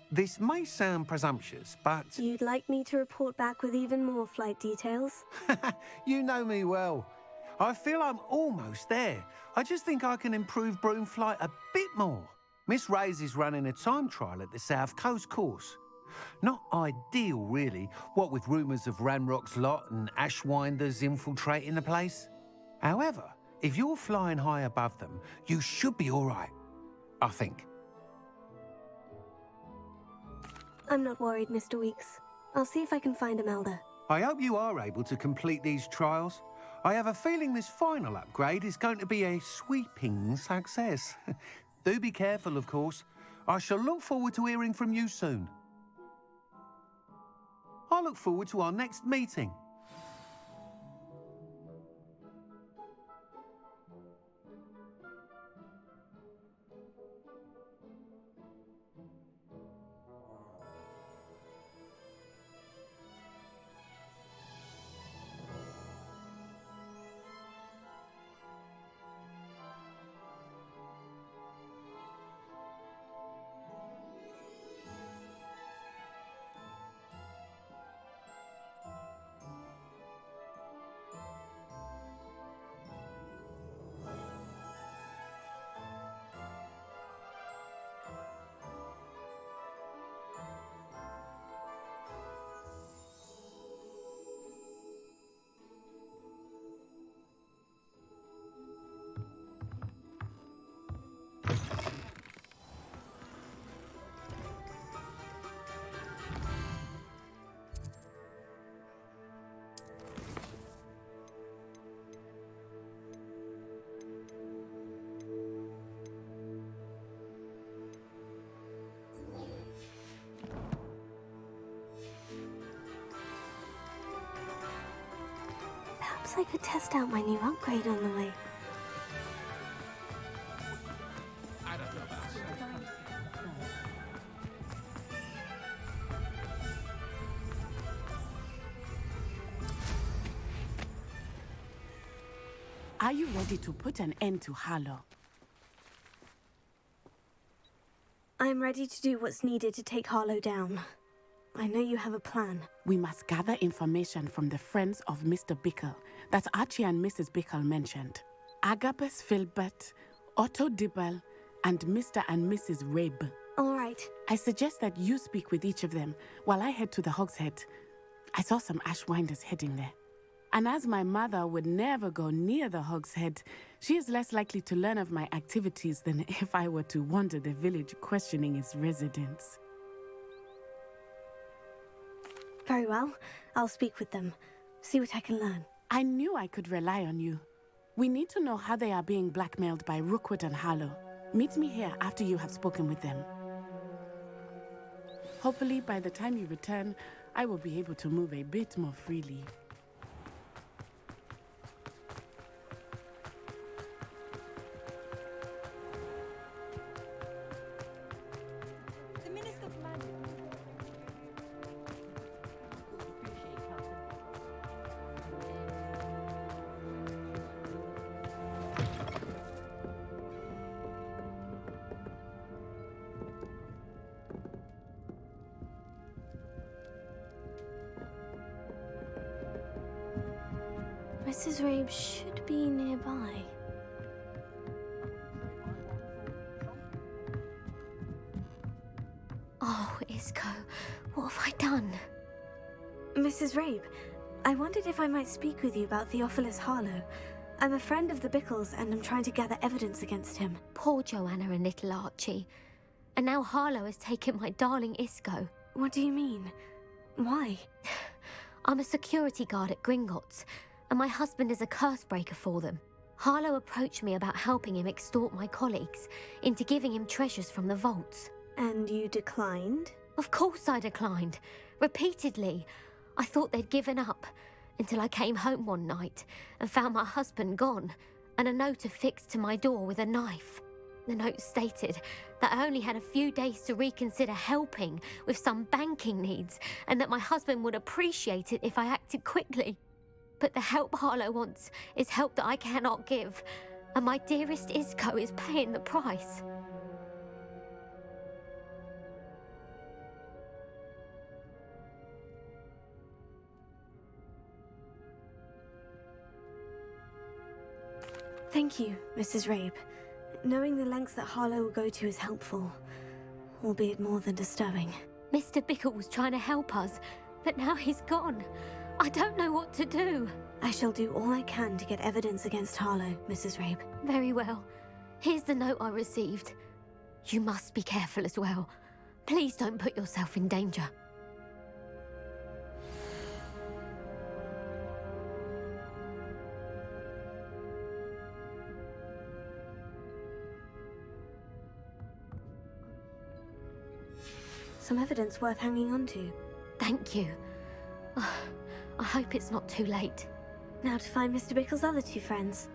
This may sound presumptuous, but... You'd like me to report back with even more flight details? You know me well. I feel I'm almost there. I just think I can improve broom flight a bit more. Miss Ray's is running a time trial at the South Coast course. Not ideal, really, what with rumours of Ranrock's lot and Ashwinders infiltrating the place. However, if you're flying high above them, you should be all right, I think. I'm not worried, Mr. Weeks. I'll see if I can find Imelda. I hope you are able to complete these trials. I have a feeling this final upgrade is going to be a sweeping success. Do be careful, of course. I shall look forward to hearing from you soon. I look forward to our next meeting. Perhaps I could test out my new upgrade on the way. Are you ready to put an end to Harlow? I'm ready to do what's needed to take Harlow down. I know you have a plan. We must gather information from the friends of Mr. Bickle that Archie and Mrs. Bickle mentioned. Agabus Filbert, Otto Dibble, and Mr. and Mrs. Rabe. All right. I suggest that you speak with each of them while I head to the Hogshead. I saw some Ashwinders heading there. And as my mother would never go near the Hogshead, she is less likely to learn of my activities than if I were to wander the village questioning its residents. Very well. I'll speak with them. See what I can learn. I knew I could rely on you. We need to know how they are being blackmailed by Rookwood and Harlow. Meet me here after you have spoken with them. Hopefully, by the time you return, I will be able to move a bit more freely. Mrs. Rabe should be nearby. Oh, Isco, what have I done? Mrs. Rabe, I wondered if I might speak with you about Theophilus Harlow. I'm a friend of the Bickles and I'm trying to gather evidence against him. Poor Joanna and little Archie. And now Harlow has taken my darling Isco. What do you mean? Why? I'm a security guard at Gringotts, and my husband is a curse breaker for them. Harlow approached me about helping him extort my colleagues into giving him treasures from the vaults. And you declined? Of course I declined. Repeatedly. I thought they'd given up, until I came home one night and found my husband gone, and a note affixed to my door with a knife. The note stated that I only had a few days to reconsider helping with some banking needs, and that my husband would appreciate it if I acted quickly. But the help Harlow wants is help that I cannot give, and my dearest Isco is paying the price. Thank you, Mrs. Rabe. Knowing the lengths that Harlow will go to is helpful, albeit more than disturbing. Mr. Bickle was trying to help us, but now he's gone. I don't know what to do. I shall do all I can to get evidence against Harlow, Mrs. Rabe. Very well. Here's the note I received. You must be careful as well. Please don't put yourself in danger. Some evidence worth hanging on to. Thank you. I hope it's not too late. Now to find Mr. Bickle's other two friends.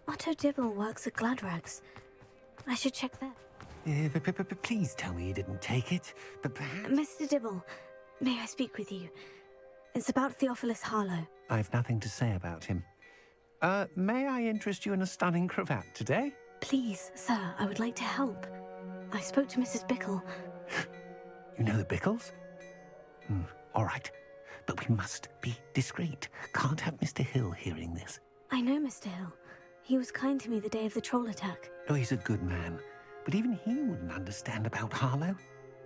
Otto Dibble works at Gladrags. I should check that. Please tell me you didn't take it. But perhaps... Mr. Dibble, may I speak with you? It's about Theophilus Harlow. I've nothing to say about him. May I interest you in a stunning cravat today? Please, sir, I would like to help. I spoke to Mrs. Bickle. You know the Bickles? All right. But we must be discreet. Can't have Mr. Hill hearing this. I know Mr. Hill. He was kind to me the day of the troll attack. Oh, he's a good man. But even he wouldn't understand about Harlow.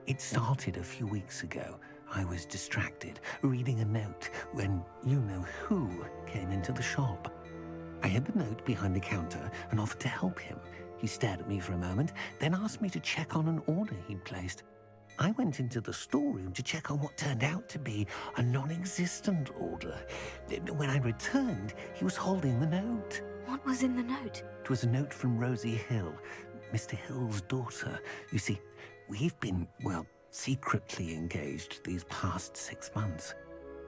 It started a few weeks ago. I was distracted, reading a note, when you-know-who came into the shop. I hid the note behind the counter and offered to help him. He stared at me for a moment, then asked me to check on an order he'd placed. I went into the storeroom to check on what turned out to be a non-existent order. When I returned, he was holding the note. What was in the note? It was a note from Rosie Hill, Mr. Hill's daughter. You see, we've been, well, secretly engaged these past 6 months.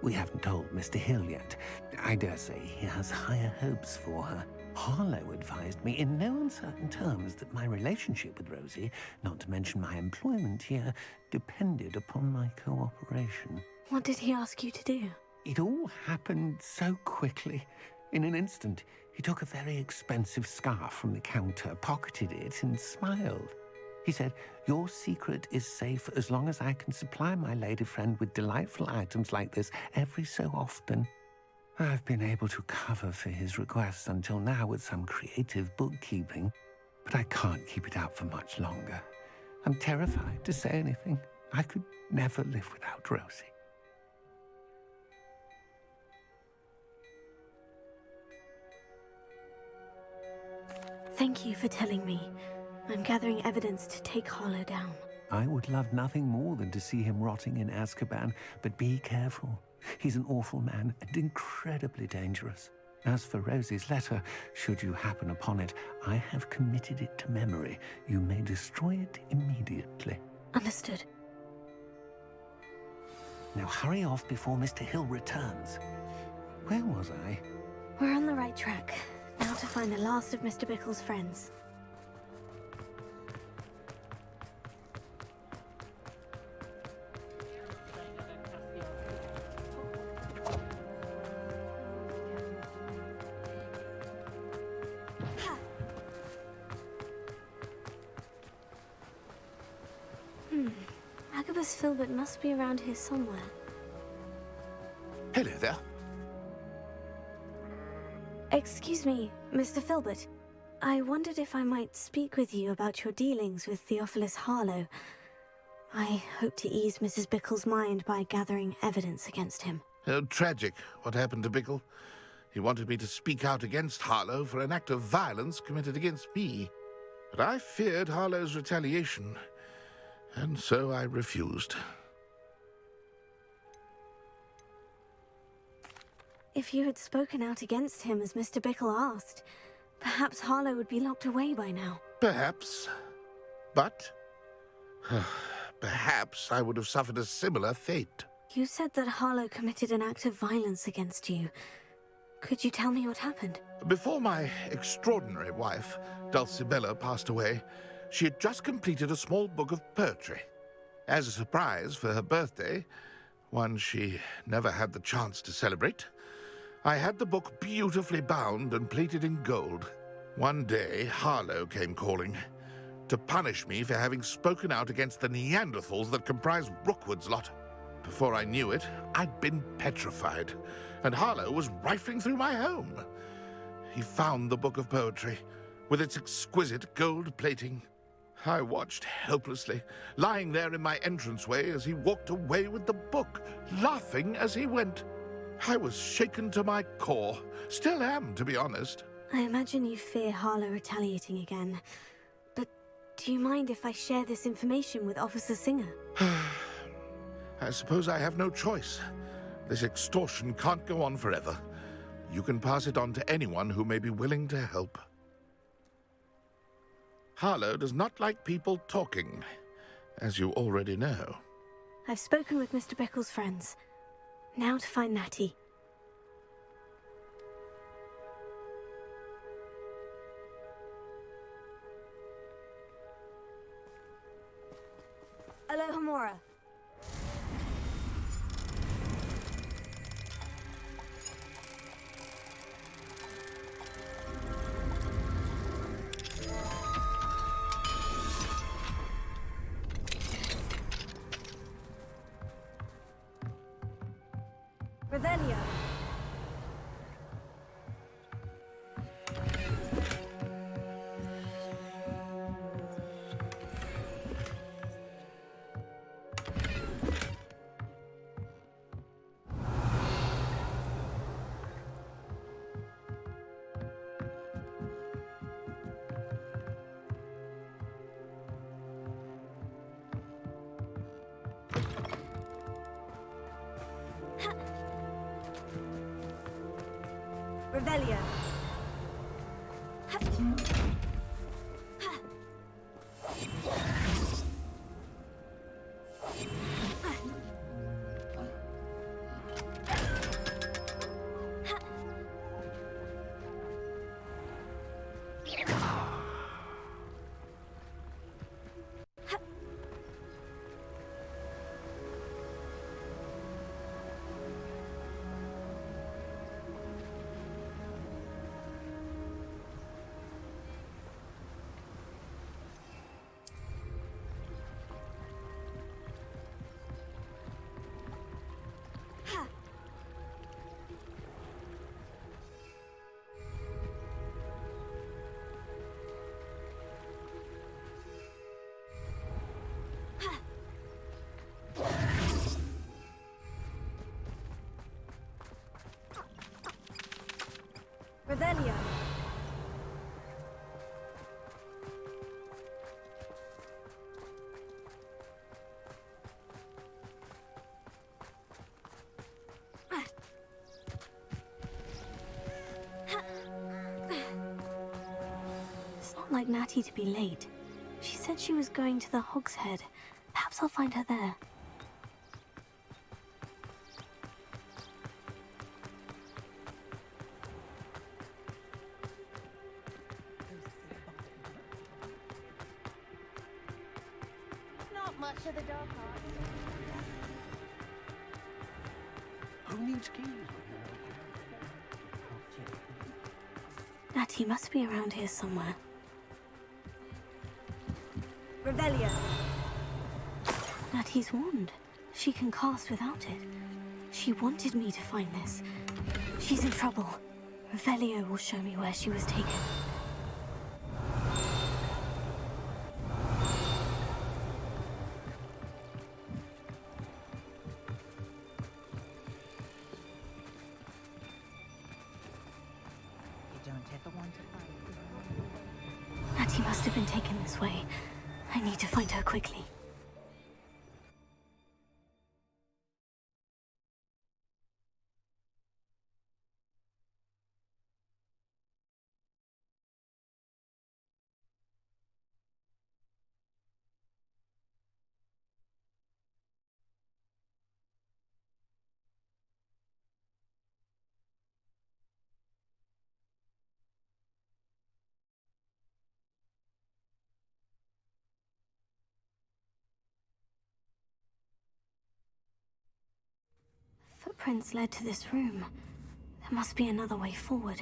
We haven't told Mr. Hill yet. I dare say he has higher hopes for her. Harlow advised me in no uncertain terms that my relationship with Rosie, not to mention my employment here, depended upon my cooperation. What did he ask you to do? It all happened so quickly. In an instant, he took a very expensive scarf from the counter, pocketed it, and smiled. He said, "Your secret is safe as long as I can supply my lady friend with delightful items like this every so often." I've been able to cover for his requests until now with some creative bookkeeping, but I can't keep it up for much longer. I'm terrified to say anything. I could never live without Rosie. Thank you for telling me. I'm gathering evidence to take Harlow down. I would love nothing more than to see him rotting in Azkaban, but be careful. He's an awful man and incredibly dangerous. As for Rosie's letter, should you happen upon it, I have committed it to memory. You may destroy it immediately. Understood. Now hurry off before Mr. Hill returns. Where was I? We're on the right track. Now to find the last of Mr. Bickle's friends. Agabus Filbert must be around here somewhere. Hello there. Excuse me, Mr. Filbert. I wondered if I might speak with you about your dealings with Theophilus Harlow. I hope to ease Mrs. Bickle's mind by gathering evidence against him. Oh, tragic what happened to Bickle. He wanted me to speak out against Harlow for an act of violence committed against me. But I feared Harlow's retaliation, and so I refused. If you had spoken out against him as Mr. Bickle asked, perhaps Harlow would be locked away by now. Perhaps. But perhaps I would have suffered a similar fate. You said that Harlow committed an act of violence against you. Could you tell me what happened? Before my extraordinary wife, Dulcibella, passed away, she had just completed a small book of poetry. As a surprise for her birthday, one she never had the chance to celebrate, I had the book beautifully bound and plated in gold. One day, Harlow came calling to punish me for having spoken out against the Neanderthals that comprise Rookwood's lot. Before I knew it, I'd been petrified, and Harlow was rifling through my home. He found the book of poetry, with its exquisite gold plating. I watched helplessly, lying there in my entranceway as he walked away with the book, laughing as he went. I was shaken to my core. Still am, to be honest. I imagine you fear Harlow retaliating again. But do you mind if I share this information with Officer Singer? I suppose I have no choice. This extortion can't go on forever. You can pass it on to anyone who may be willing to help. Harlow does not like people talking, as you already know. I've spoken with Mr. Bickle's friends. Now to find Natty. Alohomora. Revelio. Revelio. Revelio. It's not like Natty to be late. She said she was going to the Hogshead. Perhaps I'll find her there. Not much of the dark arts. Who needs keys? Natty must be around here somewhere. Revelio. Natty's wand. She can cast without it. She wanted me to find this. She's in trouble. Revelio will show me where she was taken. Natty must have been taken this way. I need to find her quickly. footprints led to this room. There must be another way forward.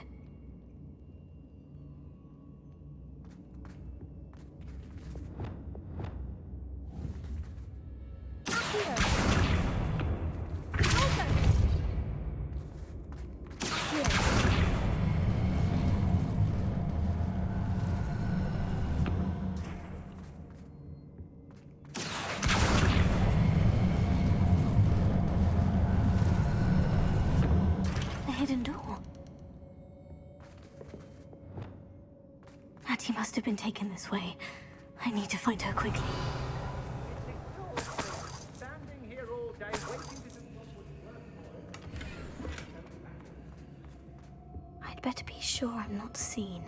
Hidden door. Natty must have been taken this way. I need to find her quickly. Standing here all day waiting to do what was worth more. I'd better be sure I'm not seen.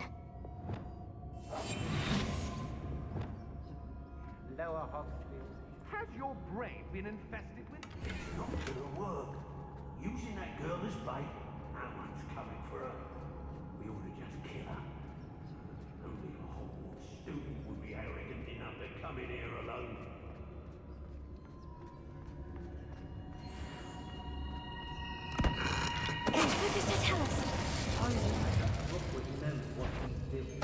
Lower Hogsfield. Has your brain been infested with? It's not gonna work. Using that girl as bait. No one's coming for her. We ought to just kill her. Only a Hogwarts student would be arrogant enough to come in here alone. What does that tell us? Rookwood knows what he's doing.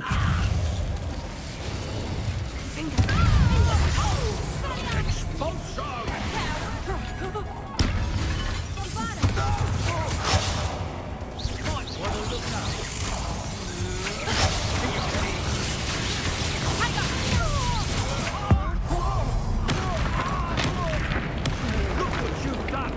Expulsion! Might want to look up. Look what you've done!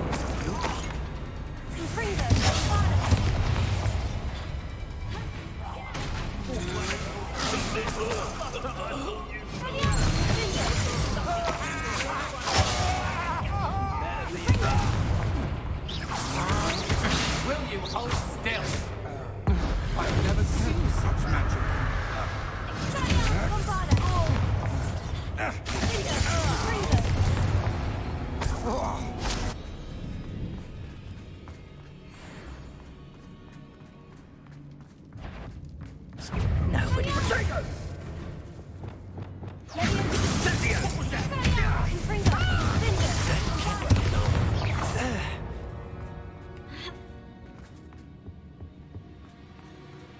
Will you hold still? I've never seen such magic. Nobody take us!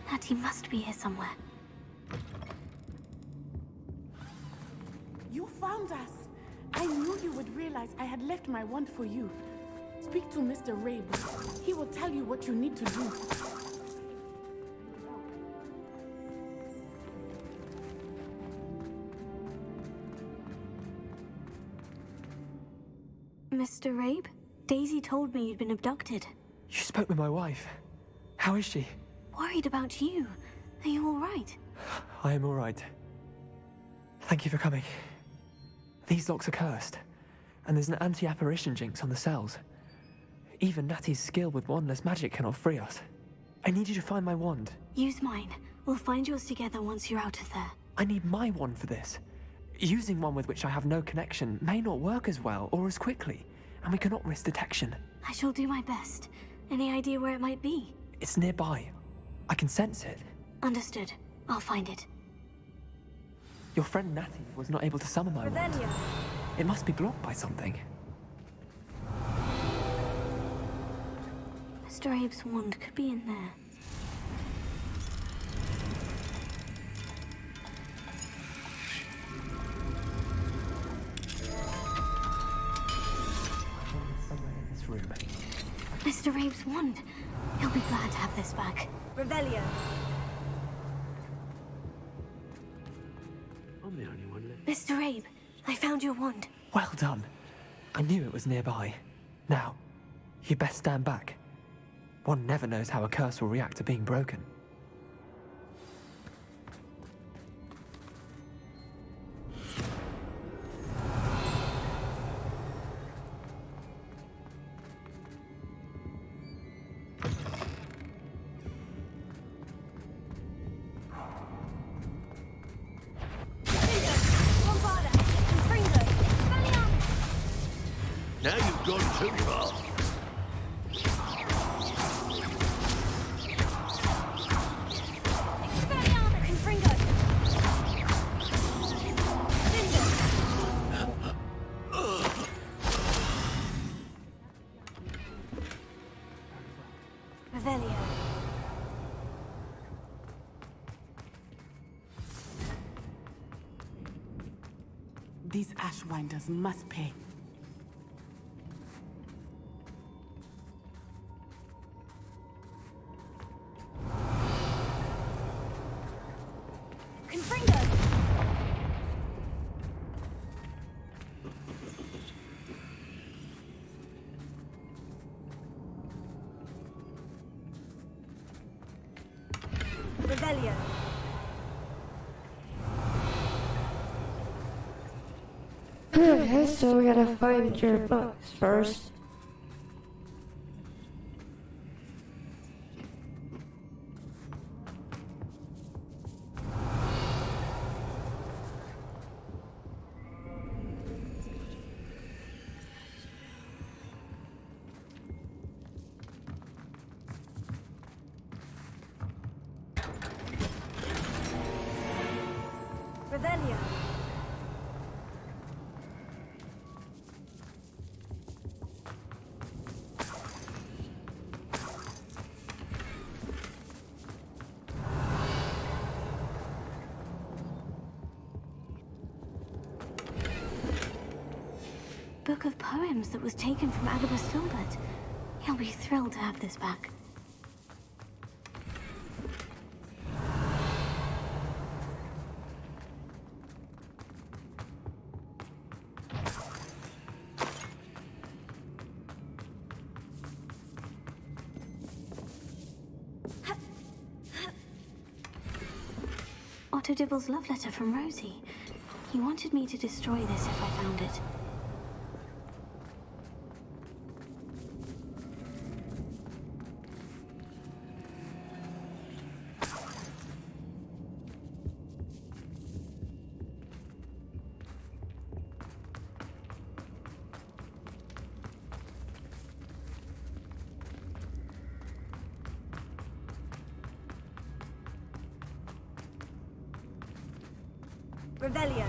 Natty must be here somewhere. You found us! I knew you would realize I had left my wand for you. Speak to Mr. Rabe. He will tell you what you need to do. Mr. Rabe? Daisy told me you'd been abducted. You spoke with my wife. How is she? Worried about you. Are you all right? I am all right. Thank you for coming. These locks are cursed, and there's an anti-apparition jinx on the cells. Even Natty's skill with wandless magic cannot free us. I need you to find my wand. Use mine. We'll find yours together once you're out of there. I need my wand for this. Using one with which I have no connection may not work as well or as quickly, and we cannot risk detection. I shall do my best. Any idea where it might be? It's nearby. I can sense it. Understood. I'll find it. Your friend Natty was not able to summon my wand. It must be blocked by something. Mr. Abe's wand could be in there. Somewhere in this room. Mr. Abe's wand. He'll be glad to have this back. Revelio. I'm the only one left. Mr. Abe, I found your wand. Well done. I knew it was nearby. Now, you best stand back. One never knows how a curse will react to being broken. Now you've gone too far. These Ashwinders must pay. Revelio. Okay, so we gotta find your books first. Revelio. Book of poems that was taken from Agabus Filbert. He'll be thrilled to have this back. Otto Dibble's love letter from Rosie. He wanted me to destroy this if I found it. Revelio.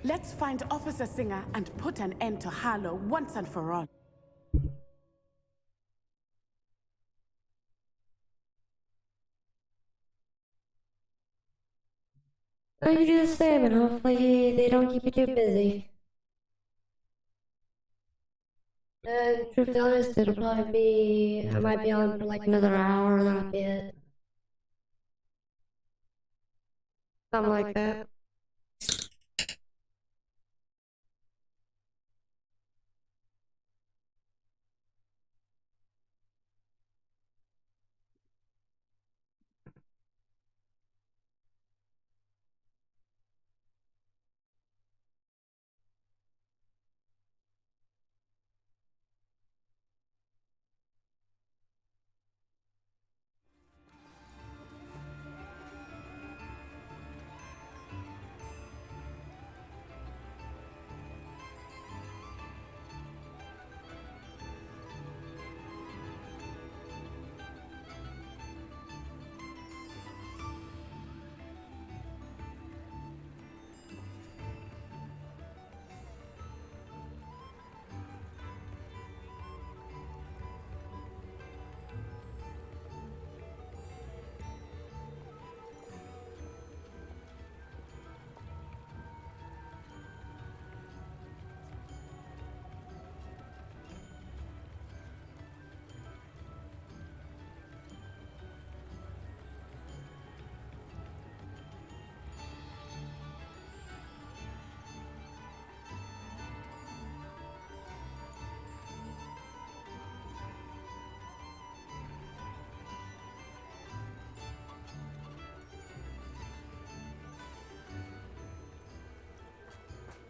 Let's find Officer Singer and put an end to Harlow once and for all. Oh, you do the same, and hopefully they don't keep you too busy. And truth be honest, it'll probably be, I might be on for like another hour, that'll be it. Something like that.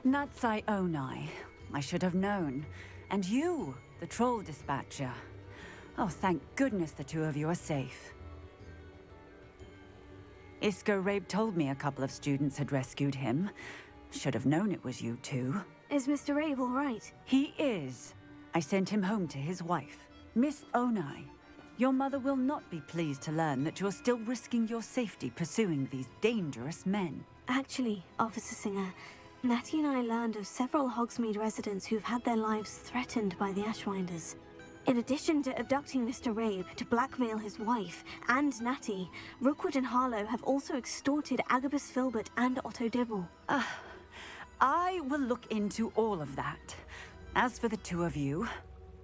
Natsai Onai. I should have known. And you, the troll dispatcher. Oh, thank goodness the two of you are safe. Isco Rabe told me a couple of students had rescued him. Should have known it was you two. Is Mr. Rabe all right? He is. I sent him home to his wife. Miss Onai, your mother will not be pleased to learn that you're still risking your safety pursuing these dangerous men. Actually, Officer Singer, Natty and I learned of several Hogsmeade residents who've had their lives threatened by the Ashwinders. In addition to abducting Mr. Rabe to blackmail his wife and Natty, Rookwood and Harlow have also extorted Agabus Filbert and Otto Dibble. I will look into all of that. As for the two of you,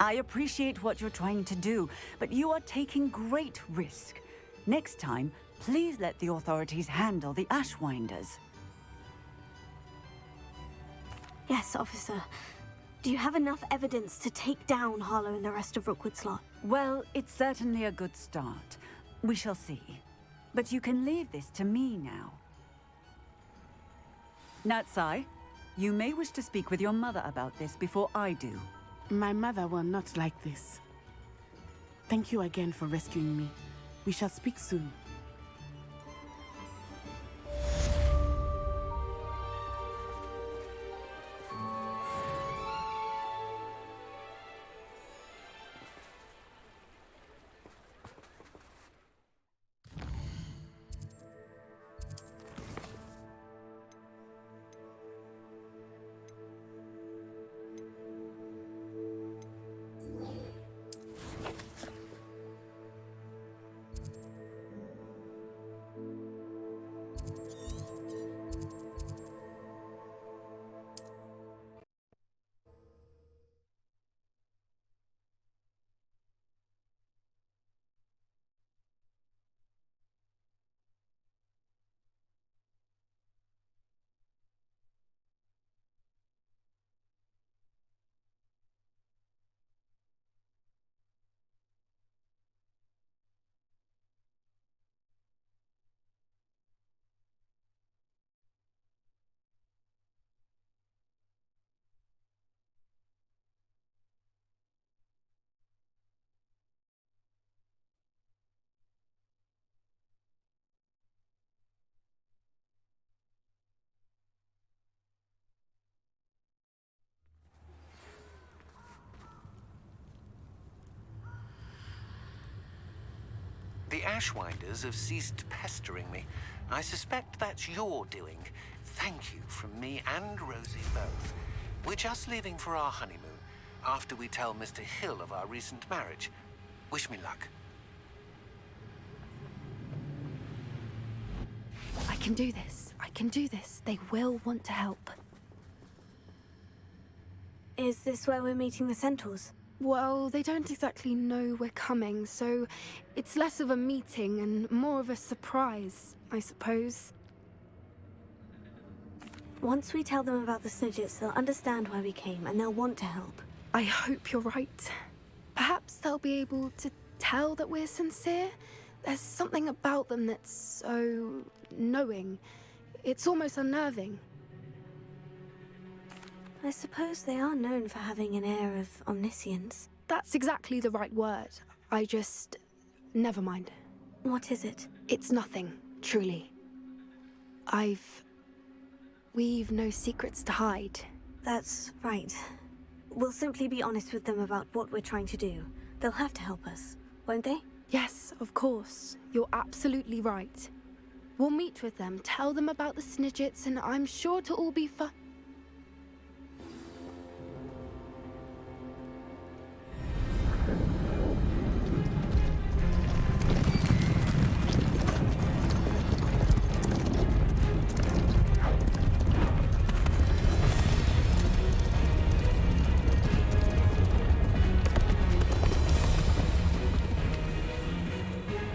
I appreciate what you're trying to do, but you are taking great risk. Next time, please let the authorities handle the Ashwinders. Yes, officer. Do you have enough evidence to take down Harlow and the rest of Rookwood's lot? Well, it's certainly a good start. We shall see. But you can leave this to me now. Natsai, you may wish to speak with your mother about this before I do. My mother will not like this. Thank you again for rescuing me. We shall speak soon. The Ashwinders have ceased pestering me. I suspect that's your doing. Thank you from me and Rosie both. We're just leaving for our honeymoon, after we tell Mr. Hill of our recent marriage. Wish me luck. I can do this. I can do this. They will want to help. Is this where we're meeting the Centaurs? Well, they don't exactly know we're coming, so it's less of a meeting and more of a surprise, I suppose. Once we tell them about the Snidgets, they'll understand why we came and they'll want to help. I hope you're right. Perhaps they'll be able to tell that we're sincere. There's something about them that's so knowing. It's almost unnerving. I suppose they are known for having an air of omniscience. That's exactly the right word. I just... never mind. What is it? It's nothing, truly. We've no secrets to hide. That's right. We'll simply be honest with them about what we're trying to do. They'll have to help us, won't they? Yes, of course. You're absolutely right. We'll meet with them, tell them about the Snidgets, and I'm sure to all be fun.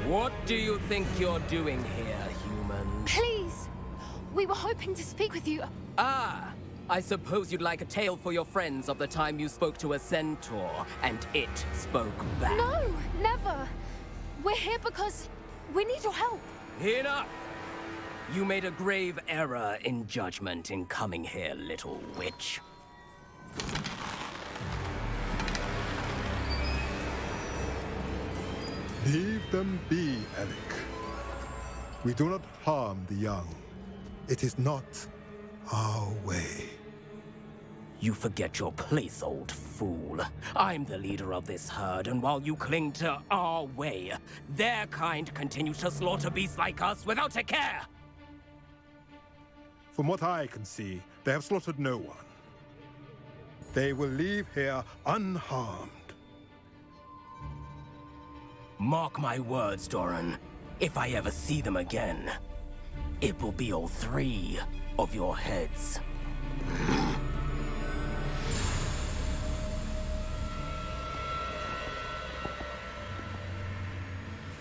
What do you think you're doing here, human? Please! We were hoping to speak with you. Ah! I suppose you'd like a tale for your friends of the time you spoke to a centaur, and it spoke back. No, never! We're here because we need your help. Enough! You made a grave error in judgment in coming here, little witch. Leave them be, Alec. We do not harm the young. It is not our way. You forget your place, old fool. I'm the leader of this herd, and while you cling to our way, their kind continues to slaughter beasts like us without a care. From what I can see, they have slaughtered no one. They will leave here unharmed. Mark my words, Doran. If I ever see them again, it will be all 3 of your heads.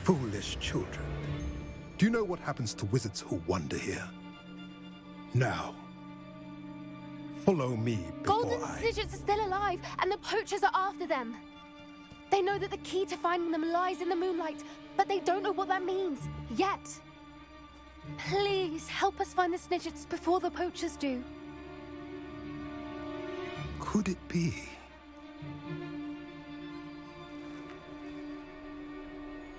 Foolish children. Do you know what happens to wizards who wander here? Now, follow me before Golden I... Snidgets are still alive, and the poachers are after them. They know that the key to finding them lies in the moonlight, but they don't know what that means, yet. Please, help us find the Snidgets before the poachers do. Could it be?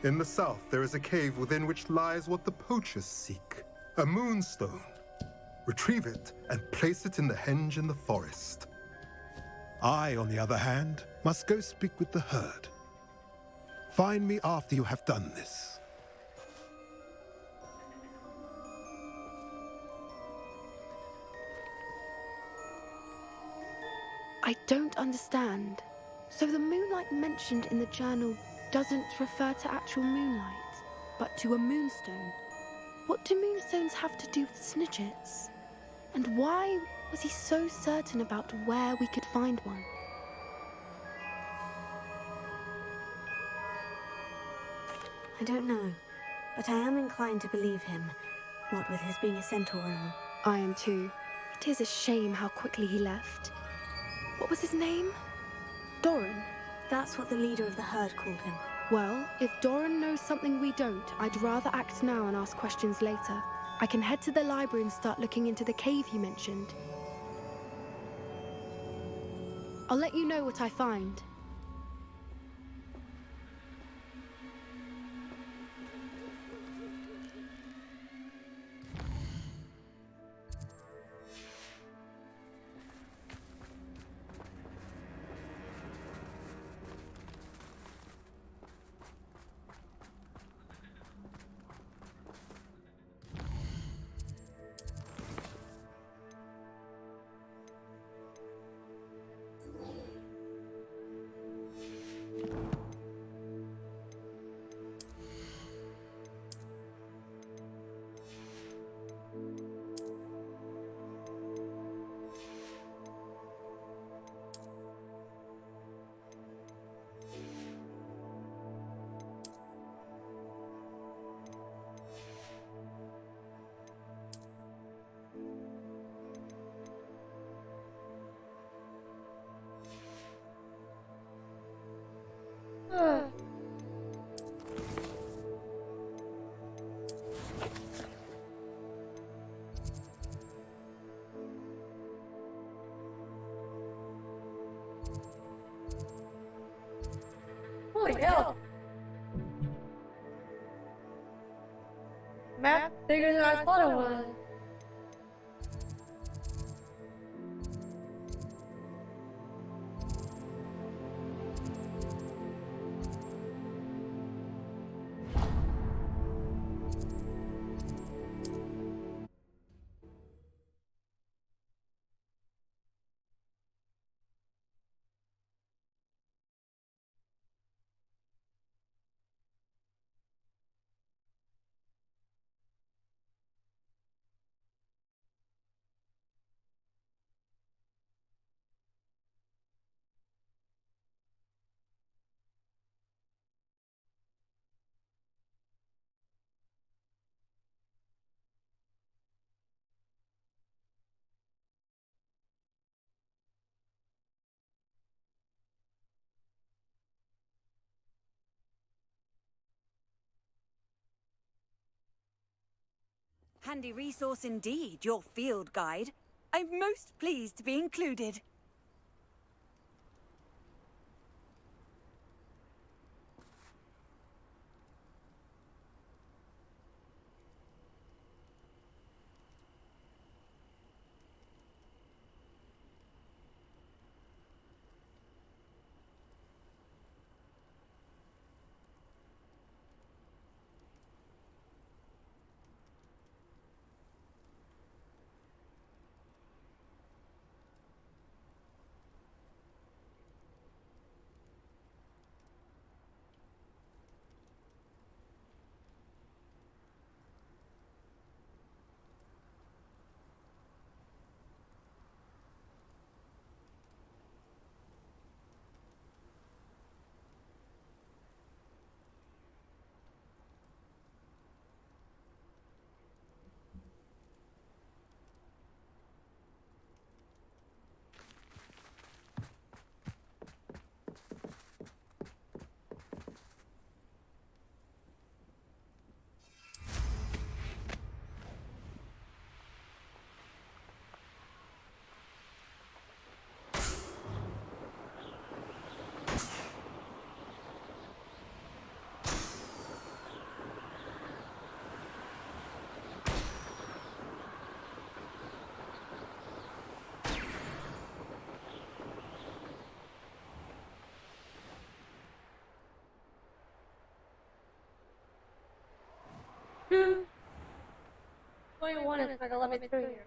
In the south, there is a cave within which lies what the poachers seek. A moonstone. Retrieve it and place it in the henge in the forest. I, on the other hand, must go speak with the herd. Find me after you have done this. I don't understand. So the moonlight mentioned in the journal doesn't refer to actual moonlight, but to a moonstone. What do moonstones have to do with Snidgets? And why was he so certain about where we could find one? I don't know, but I am inclined to believe him, what with his being a centaur and all. I am too. It is a shame how quickly he left. What was his name? Doran? That's what the leader of the herd called him. Well, if Doran knows something we don't, I'd rather act now and ask questions later. I can head to the library and start looking into the cave you mentioned. I'll let you know what I find. Holy hell! Map bigger than I thought it was. Handy resource indeed, your field guide. I'm most pleased to be included. 21 is not gonna let me through here.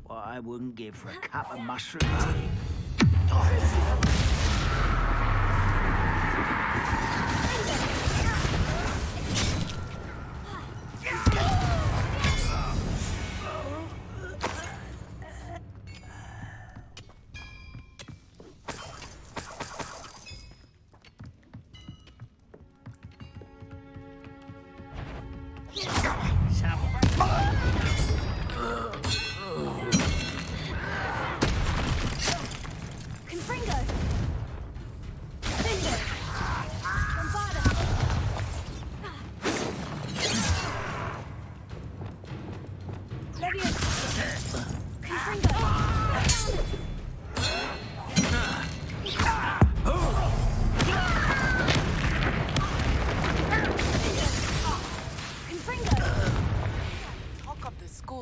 What I wouldn't give for a cup of mushroom tea.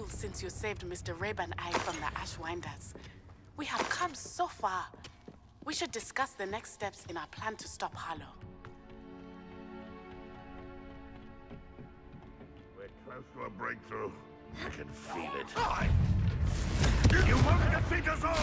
Since you saved Mr. Reb and I from the Ashwinders. We have come so far. We should discuss the next steps in our plan to stop Harlow. We're close to a breakthrough. I can feel it. You won't defeat us all!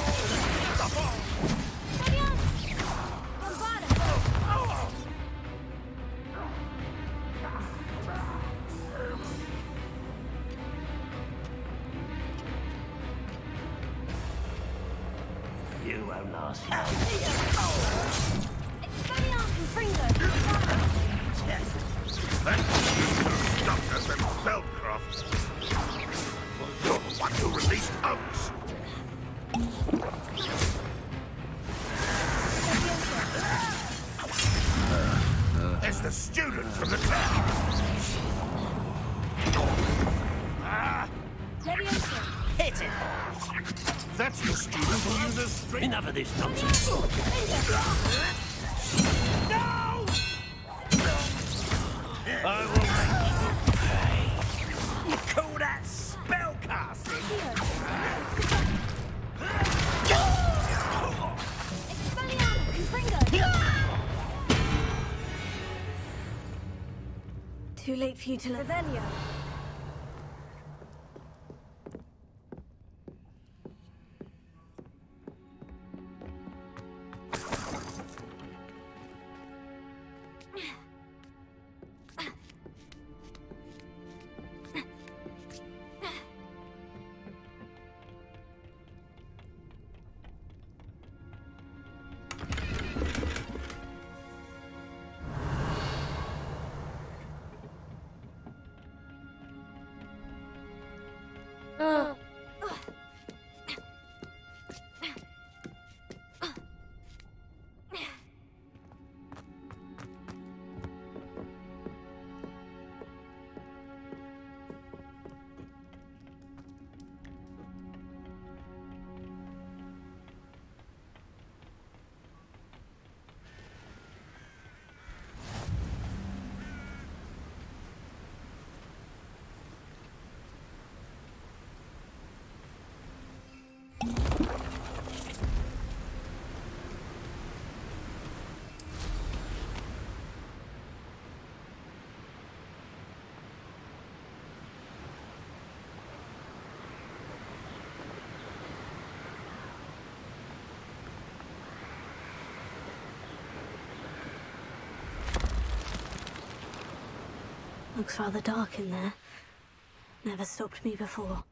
You won't last long. Stopped us and Feldcroft. Well, you're the one who released Oaks. There's the student from the town. Hit it! That's the student who uses string. Enough of this nonsense. No! I will make you pay. You call that spellcasting? Too late for you to learn. Looks rather dark in there. Never stopped me before.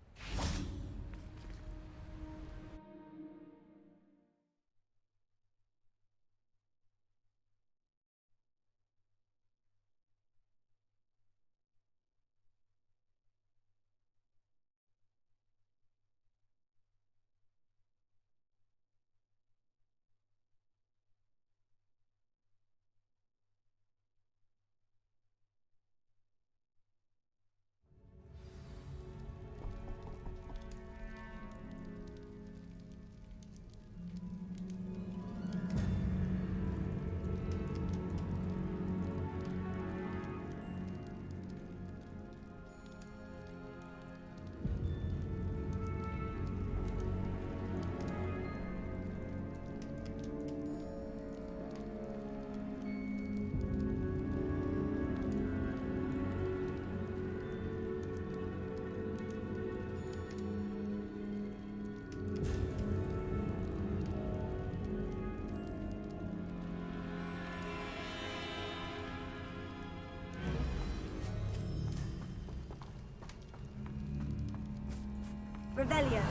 Revelio.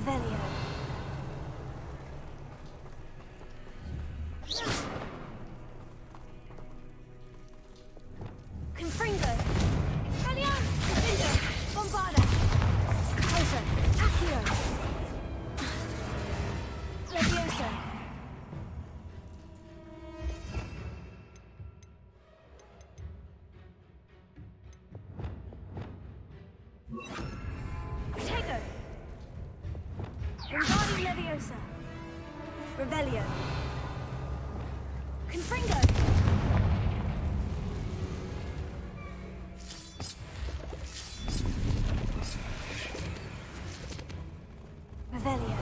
Revelio. Confringo. Expellion. Confringo. Bombarda. Closer. Accio. Leviosa. Tego. Wingardium Leviosa. Revelio. Confringo. Revelio.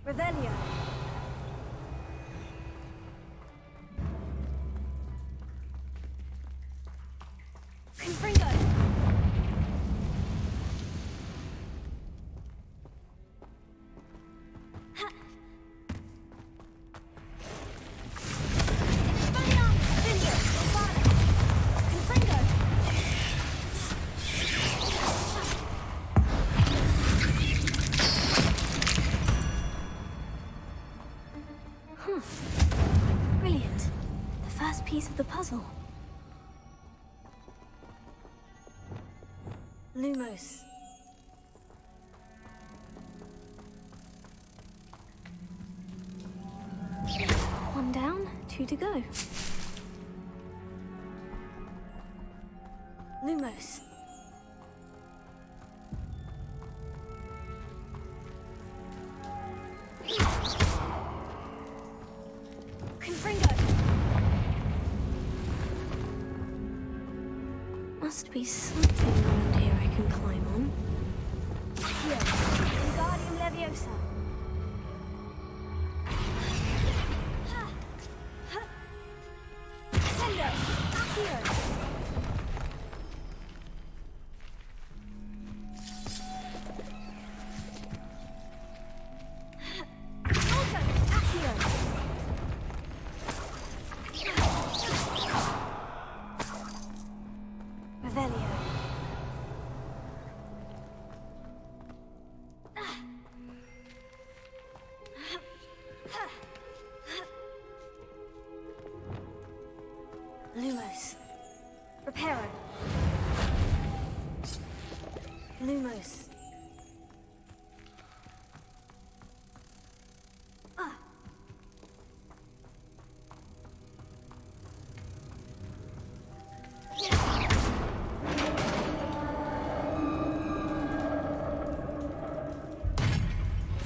Revelio. Confringo. Expelliarmus. Confringo. Bombarda. Confringo. Brilliant. The first piece of the puzzle. Lumos. One down, two to go. Lumos. Confringo. Must be something around here I can climb on. Accio. Wingardium Leviosa. Ascendo. Accio. Also, Accio. Revelio. Lumos. Reparo. Lumos.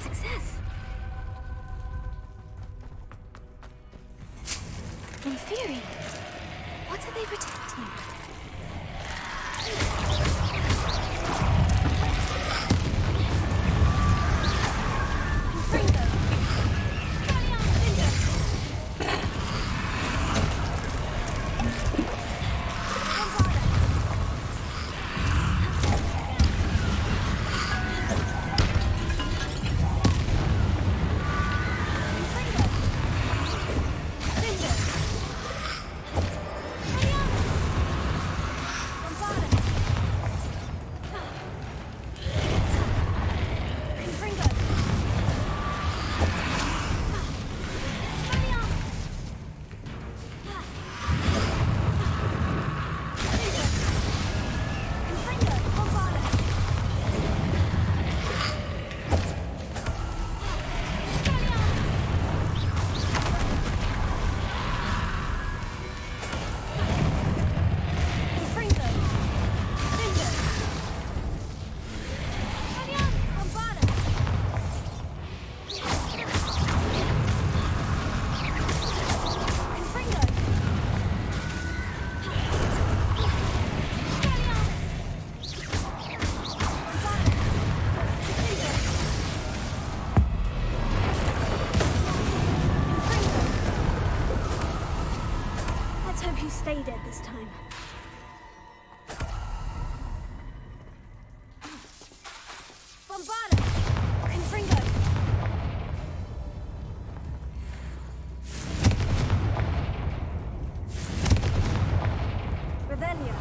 Success. In theory, what are they protecting? Confringo. Expelliarmus. Bombarda. Confringo. Bombarda. stay dead this time. Bombarda! Confringo! Revelio!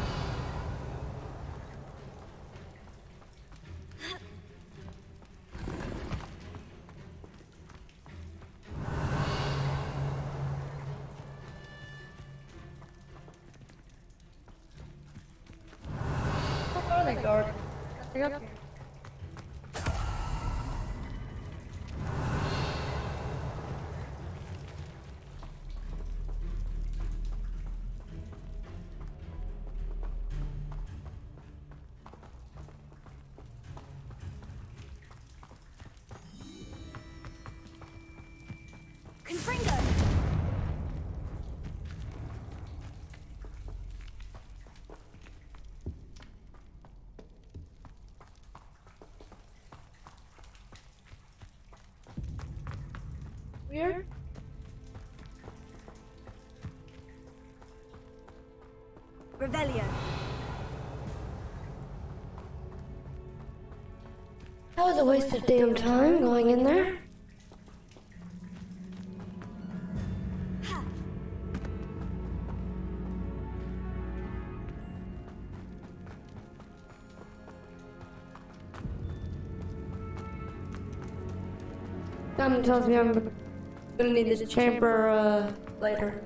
What are they guarding? Nothing up here. Confringo! Weird. Revelio! That was a waste of damn time going in there. Something tells me I'm gonna need this chamber later.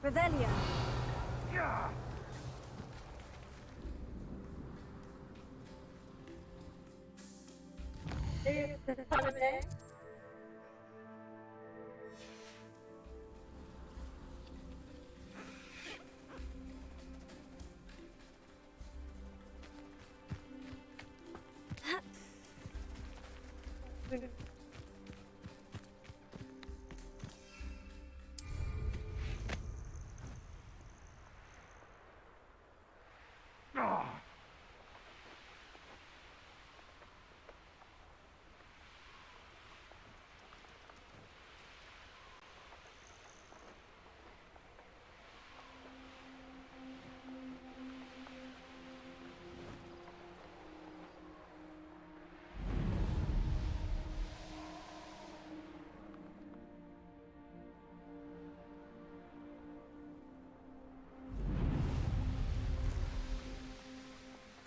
Revelio!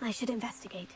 I should investigate.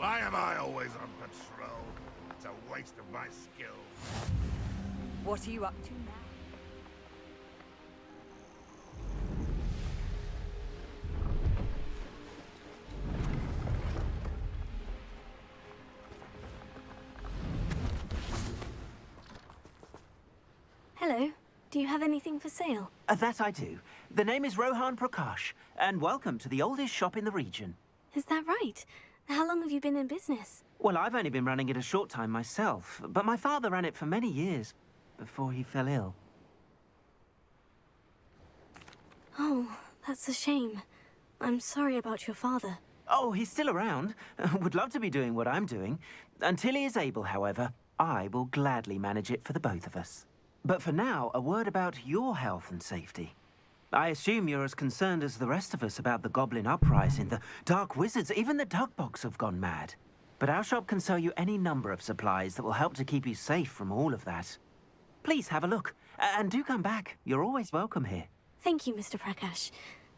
Why am I always on patrol? It's a waste of my skill. What are you up to now? Hello. Do you have anything for sale? That I do. The name is Rohan Prakash, and welcome to the oldest shop in the region. Is that right? How long have you been in business? Well, I've only been running it a short time myself, but my father ran it for many years before he fell ill. Oh, that's a shame. I'm sorry about your father. Oh, he's still around. Would love to be doing what I'm doing. Until he is able, however, I will gladly manage it for the both of us. But for now, a word about your health and safety. I assume you're as concerned as the rest of us about the goblin uprising, the dark wizards, even the dugbogs have gone mad. But our shop can sell you any number of supplies that will help to keep you safe from all of that. Please have a look, and do come back. You're always welcome here. Thank you, Mr. Prakash.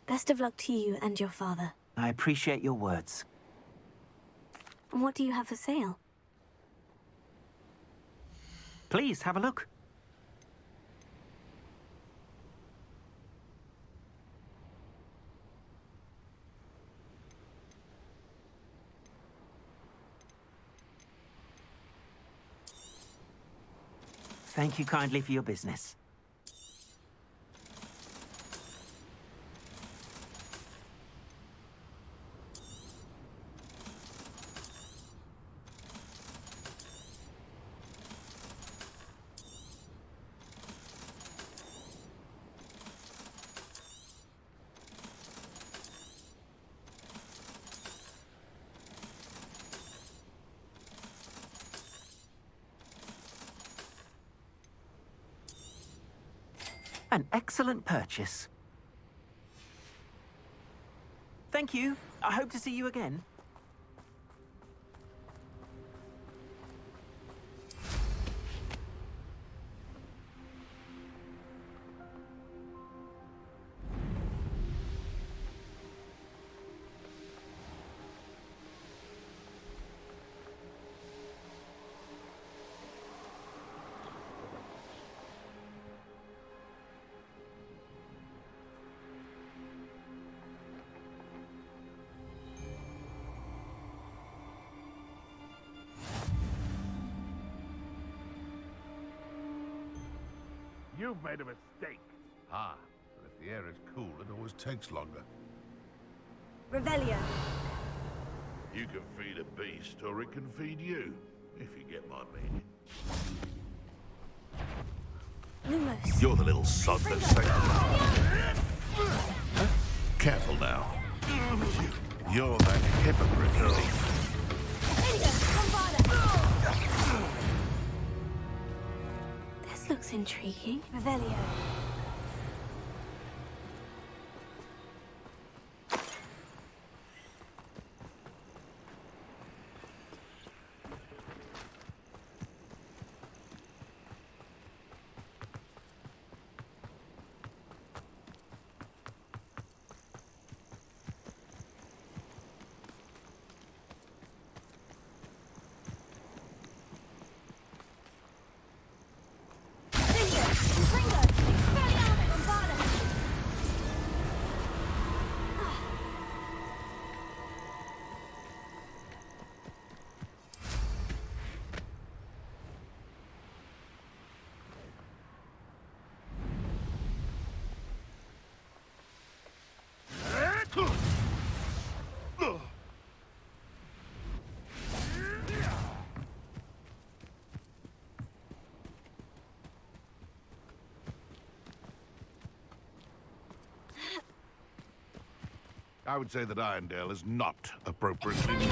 Best of luck to you and your father. I appreciate your words. And what do you have for sale? Please have a look. Thank you kindly for your business. An excellent purchase. Thank you. I hope to see you again. You've made a mistake. Ah, but if the air is cool, it always takes longer. Revelio. You can feed a beast, or it can feed you, if you get my meaning. Lumos. You're the little sod that saved me. Careful now. You're that hypocrite girl. This looks intriguing. Revelio. I would say that Irondale is not appropriately named.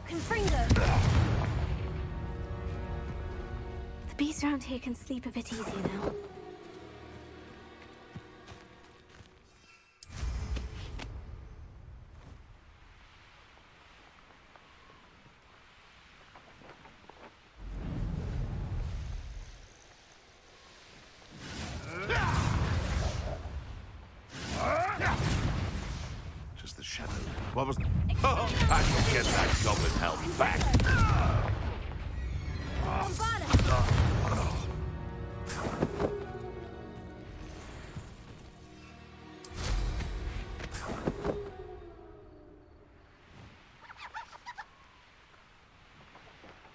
Confringo. The beasts around here can sleep a bit easier now. Just the shadow. What was... Oh, I can get that goblin help back.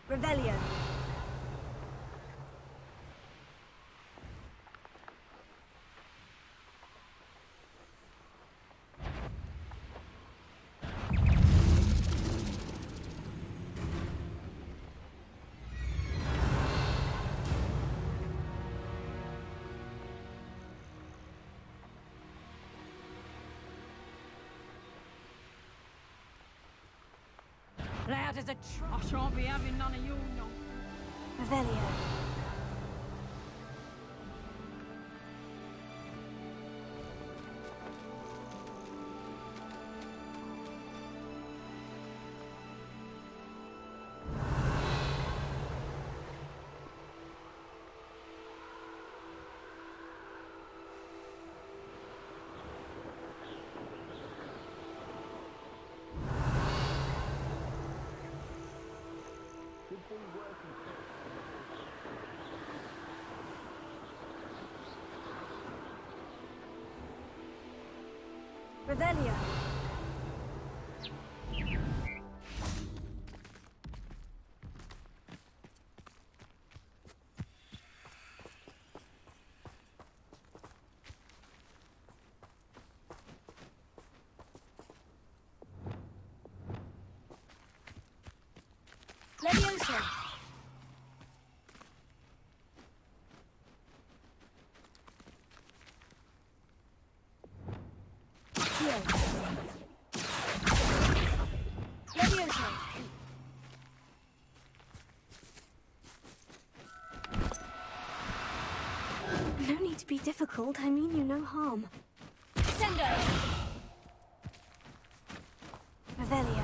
Revelio. Loud as a I shan't be having none of your nonsense. Revelio. Revelio. Levioso. No need to be difficult. I mean you no harm. Sendo. Revelio.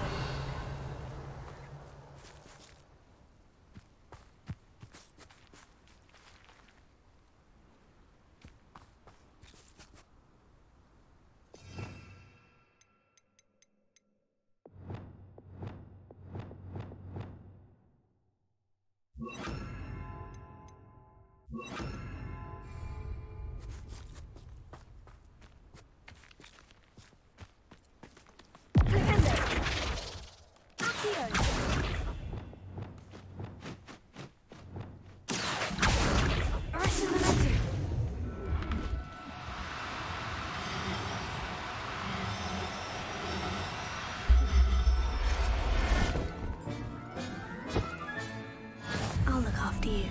I'll look after you.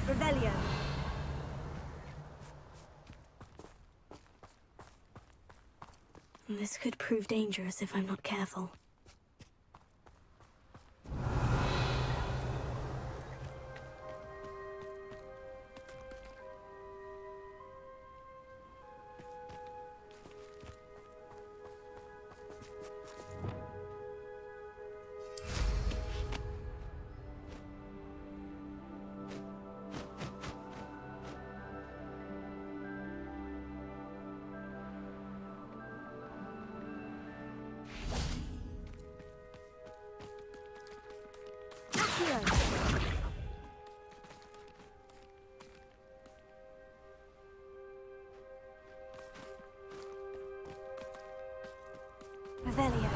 Revelio. This could prove dangerous if I'm not careful. Revelio.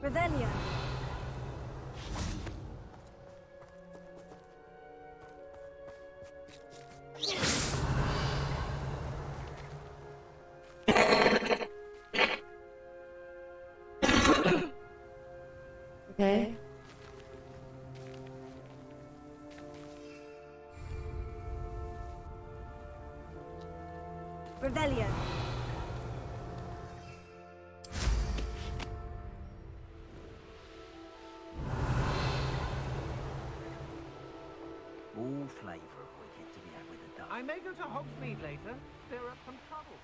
Revelio. Okay. Revelio. flavour of wicked to be had with a duck. I may go to Hogsmeade later. There are some trouble.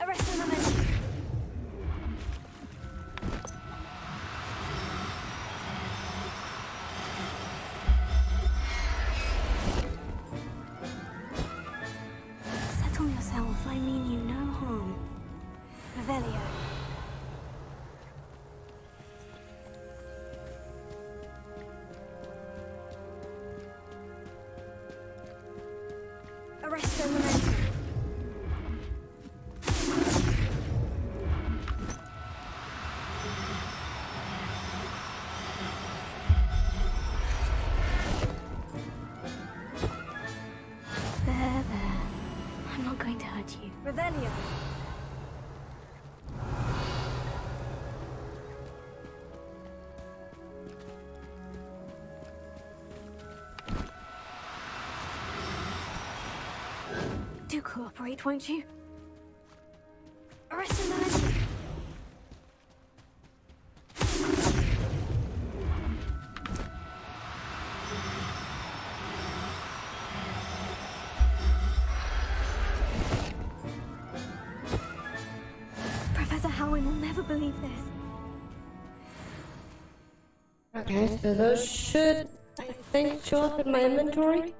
Arrest the momentum. Settle yourself. I mean you no harm. Revelio. Arrest the momentum. There. I'm not going to hurt you. Revelio. Do cooperate, won't you? Arrest the momentum. Professor Howin will never believe this. Okay, so those should, I think, show up in my inventory.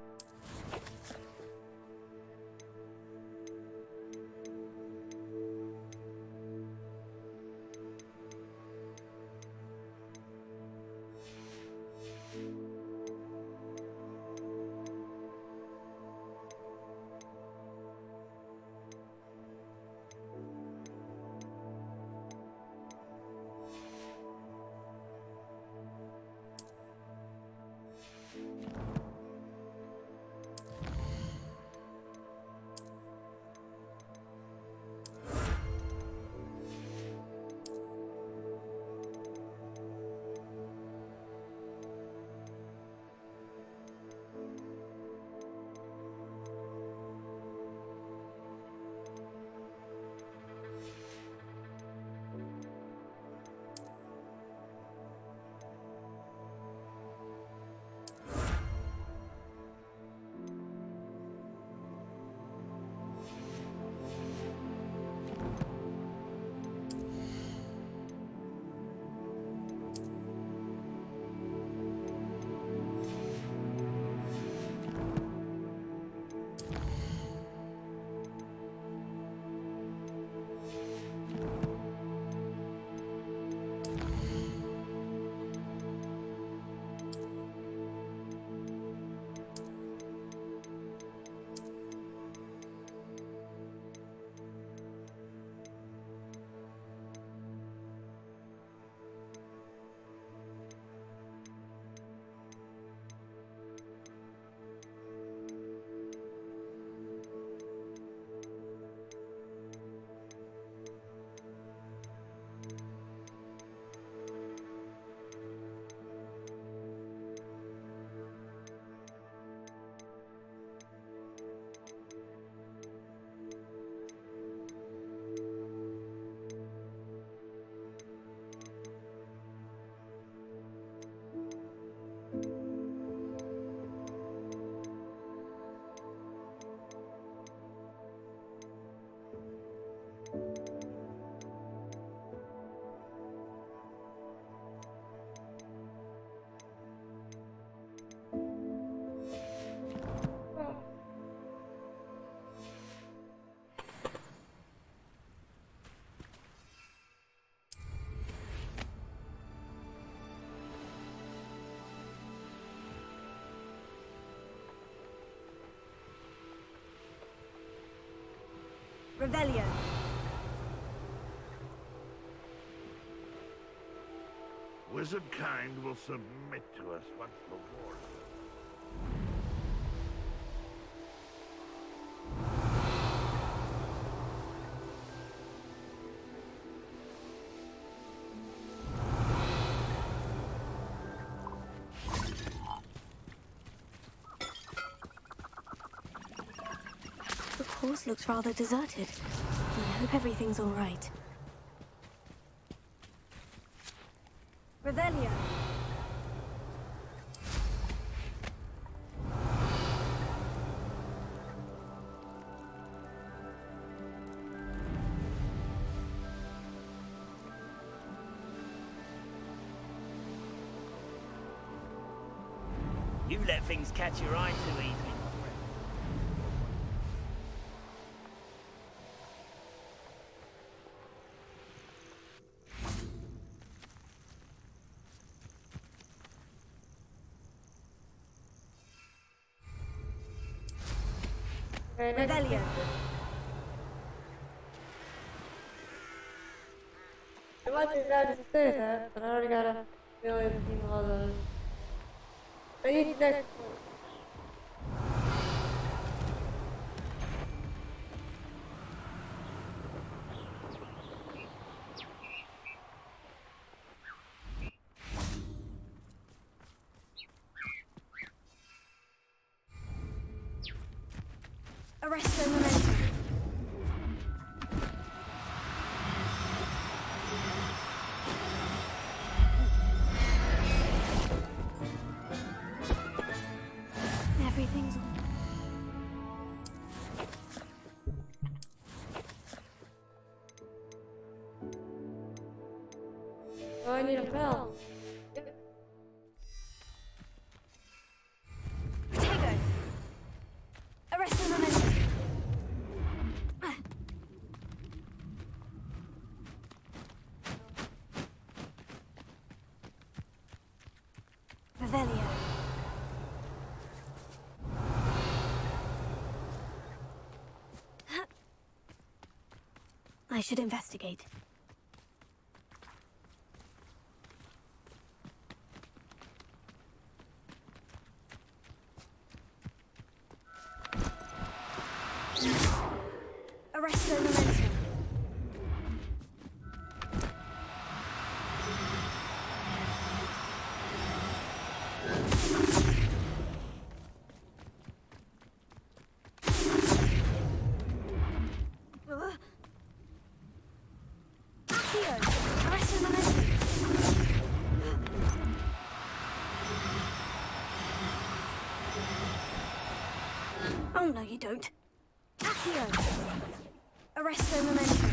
Revelio. Wizard kind will submit to us once before. course looks rather deserted. I hope everything's all right. Revelio. You let things catch your eye too easily, my friend. Revelio. It might be bad to say that, but I already got a million people on those. I need next one. Arresto momentum. Everything's... Oh, I need a bell. Protego. Arresto momentum. Revelio. I should investigate. Arresto momentum. Accio. Arresto momentum. Oh, no, you don't. Accio. Arresto momentum.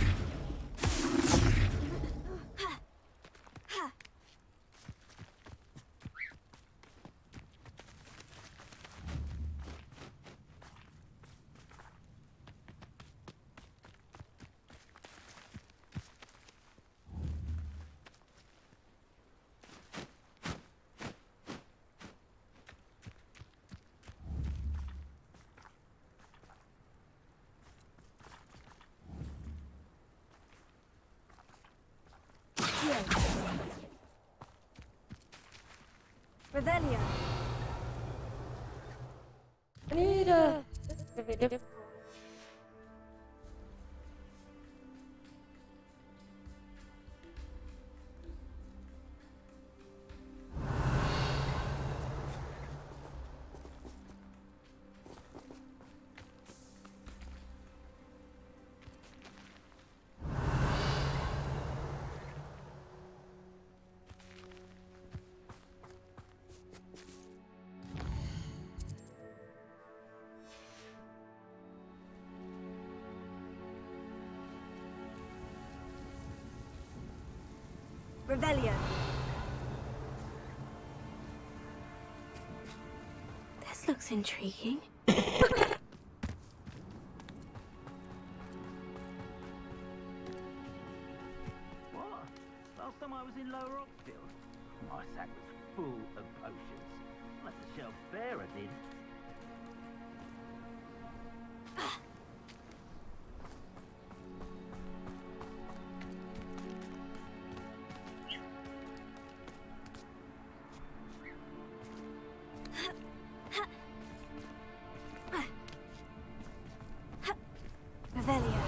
Revelio. I need a... Revelio. This looks intriguing. What? Last time I was in Lower Oxfield, my sack was full of potions. Left the shelf bare, I did. Revelio.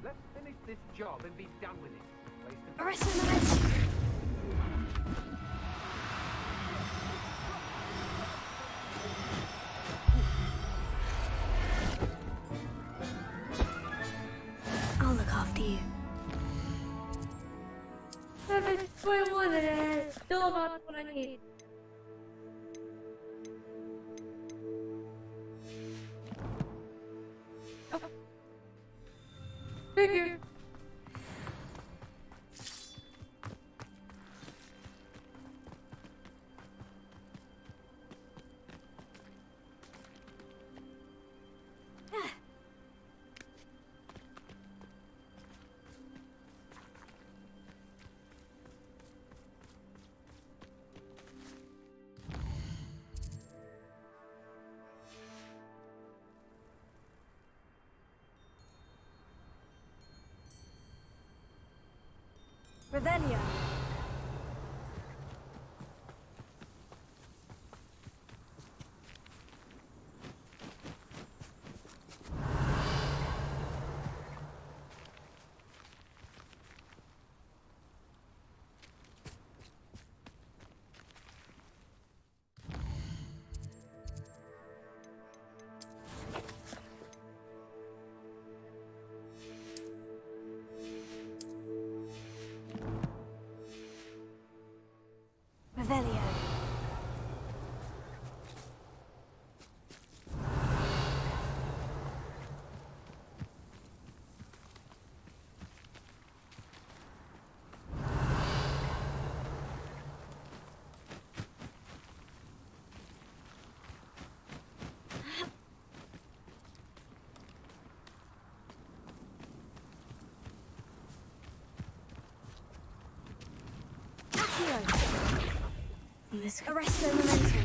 Let's finish this job and be done with it. Waste of Arresto momentum. you. 7.1 and still about what I need. Oh. Figured. Revelio. Revelio. This could... Arresto momentum.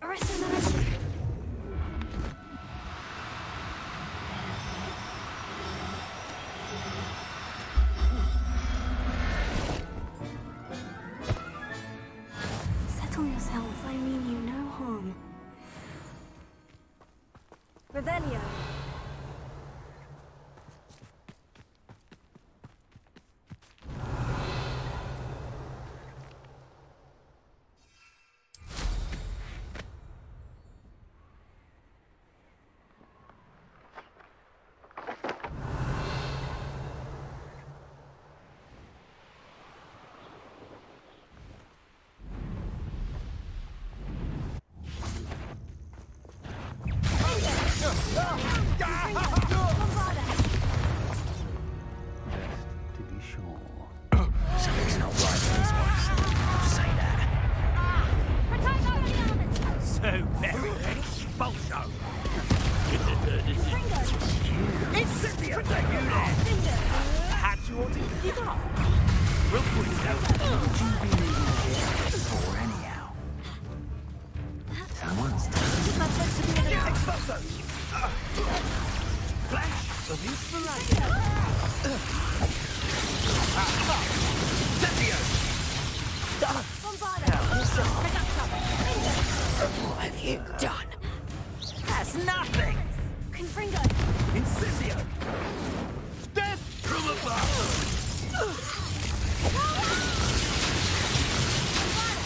Arresto momentum. Settle yourself, I mean you no harm. Revelio. To be sure. Something's not right with this one. Say that. So very expulso. Incendio! Perhaps you ought to give up. Real quick though, would you be needing this for anyhow? Someone's expulso! Flash of inspiration! Incendio! What have you done? That's nothing! Confringo. Incendio! Death from above!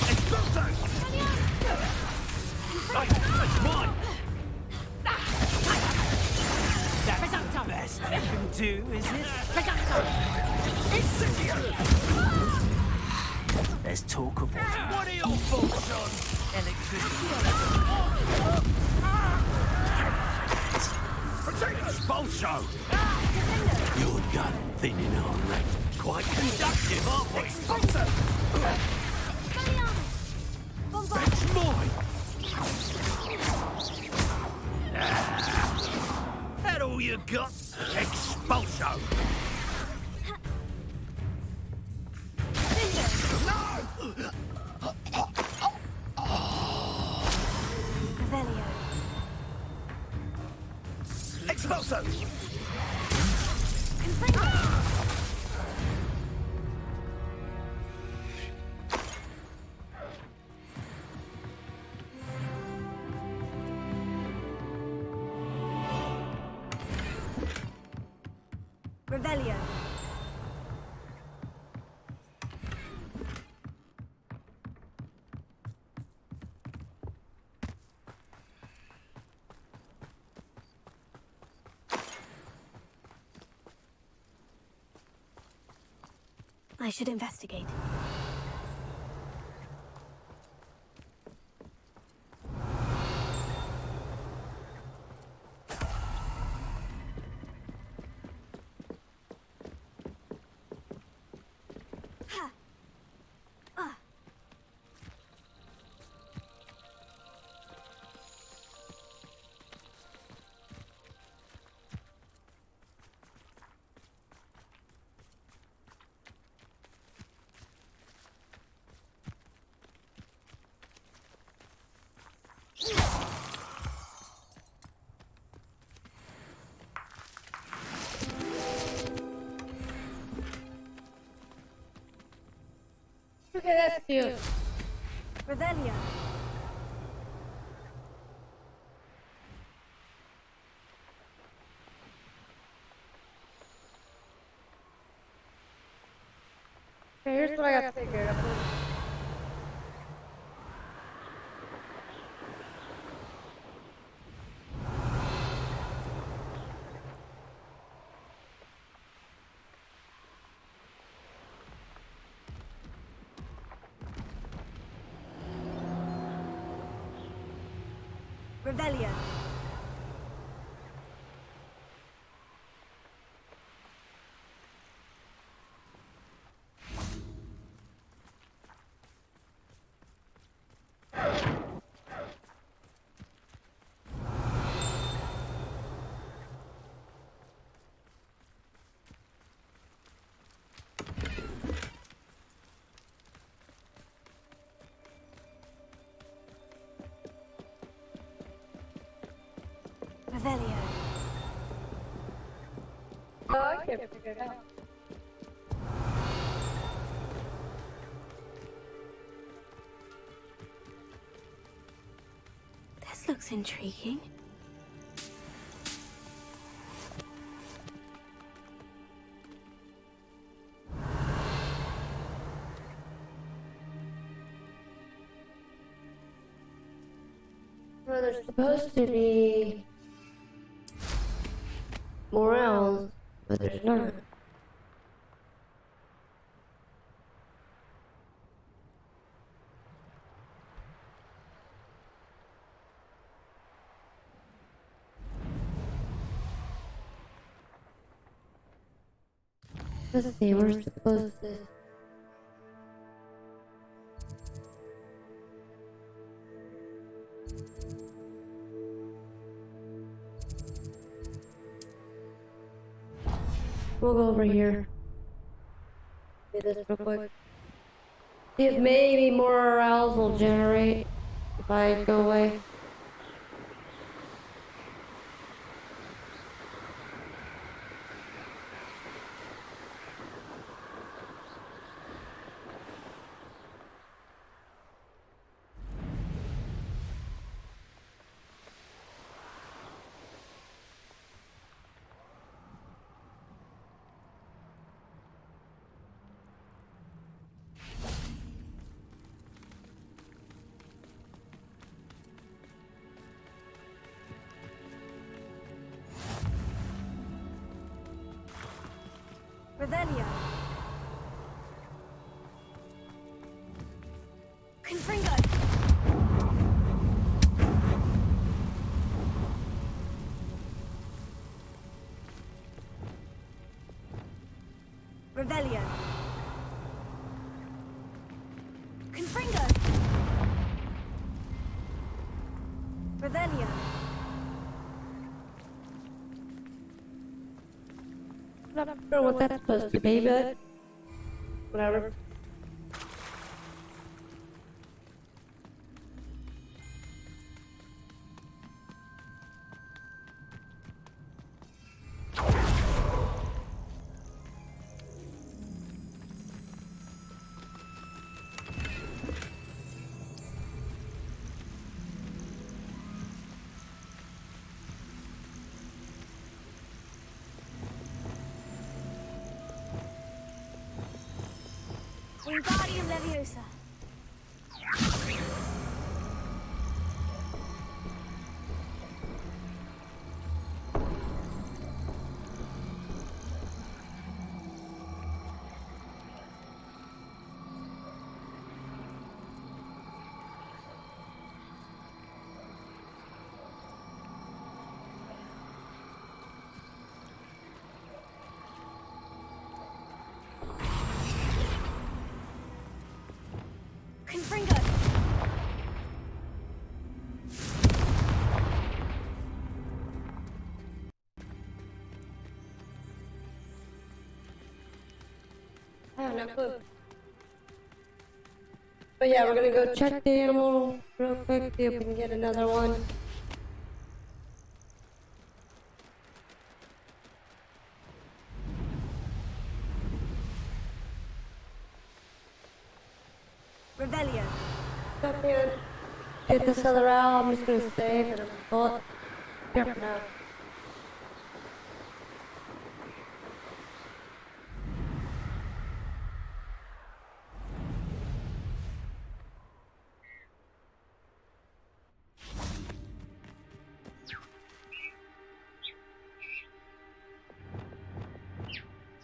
Expulso! That's mine! That's the best you can do, is it? Incendio! There's talk of what are your thoughts on electricity? Expulso! Your gun thinning on rank. Quite conductive, aren't we? Expulso! That's mine! That all you got? Expulso! Revelio. Expulso! Revelio. I should investigate. Okay, that's cute. Revelia. Okay, here's what I got figured out. Revelia. Revelia. Oh, I can't figure it out. This looks intriguing. Well, there's supposed to be more owls, but there's not. Let's see, we're supposed to. We'll go over here. Do this real quick. See if maybe more owls will generate if I go away. Revelia. Confringo. Revelia. Confringo. Revelia. I'm not sure what that's supposed to be, but whatever. Wingardium Leviosa. have no clue. But yeah, we're gonna go check the animal real quick, see if we can get another one. Revelio. Desmeon, get this other out. I'm just gonna save and pull it. Here for now.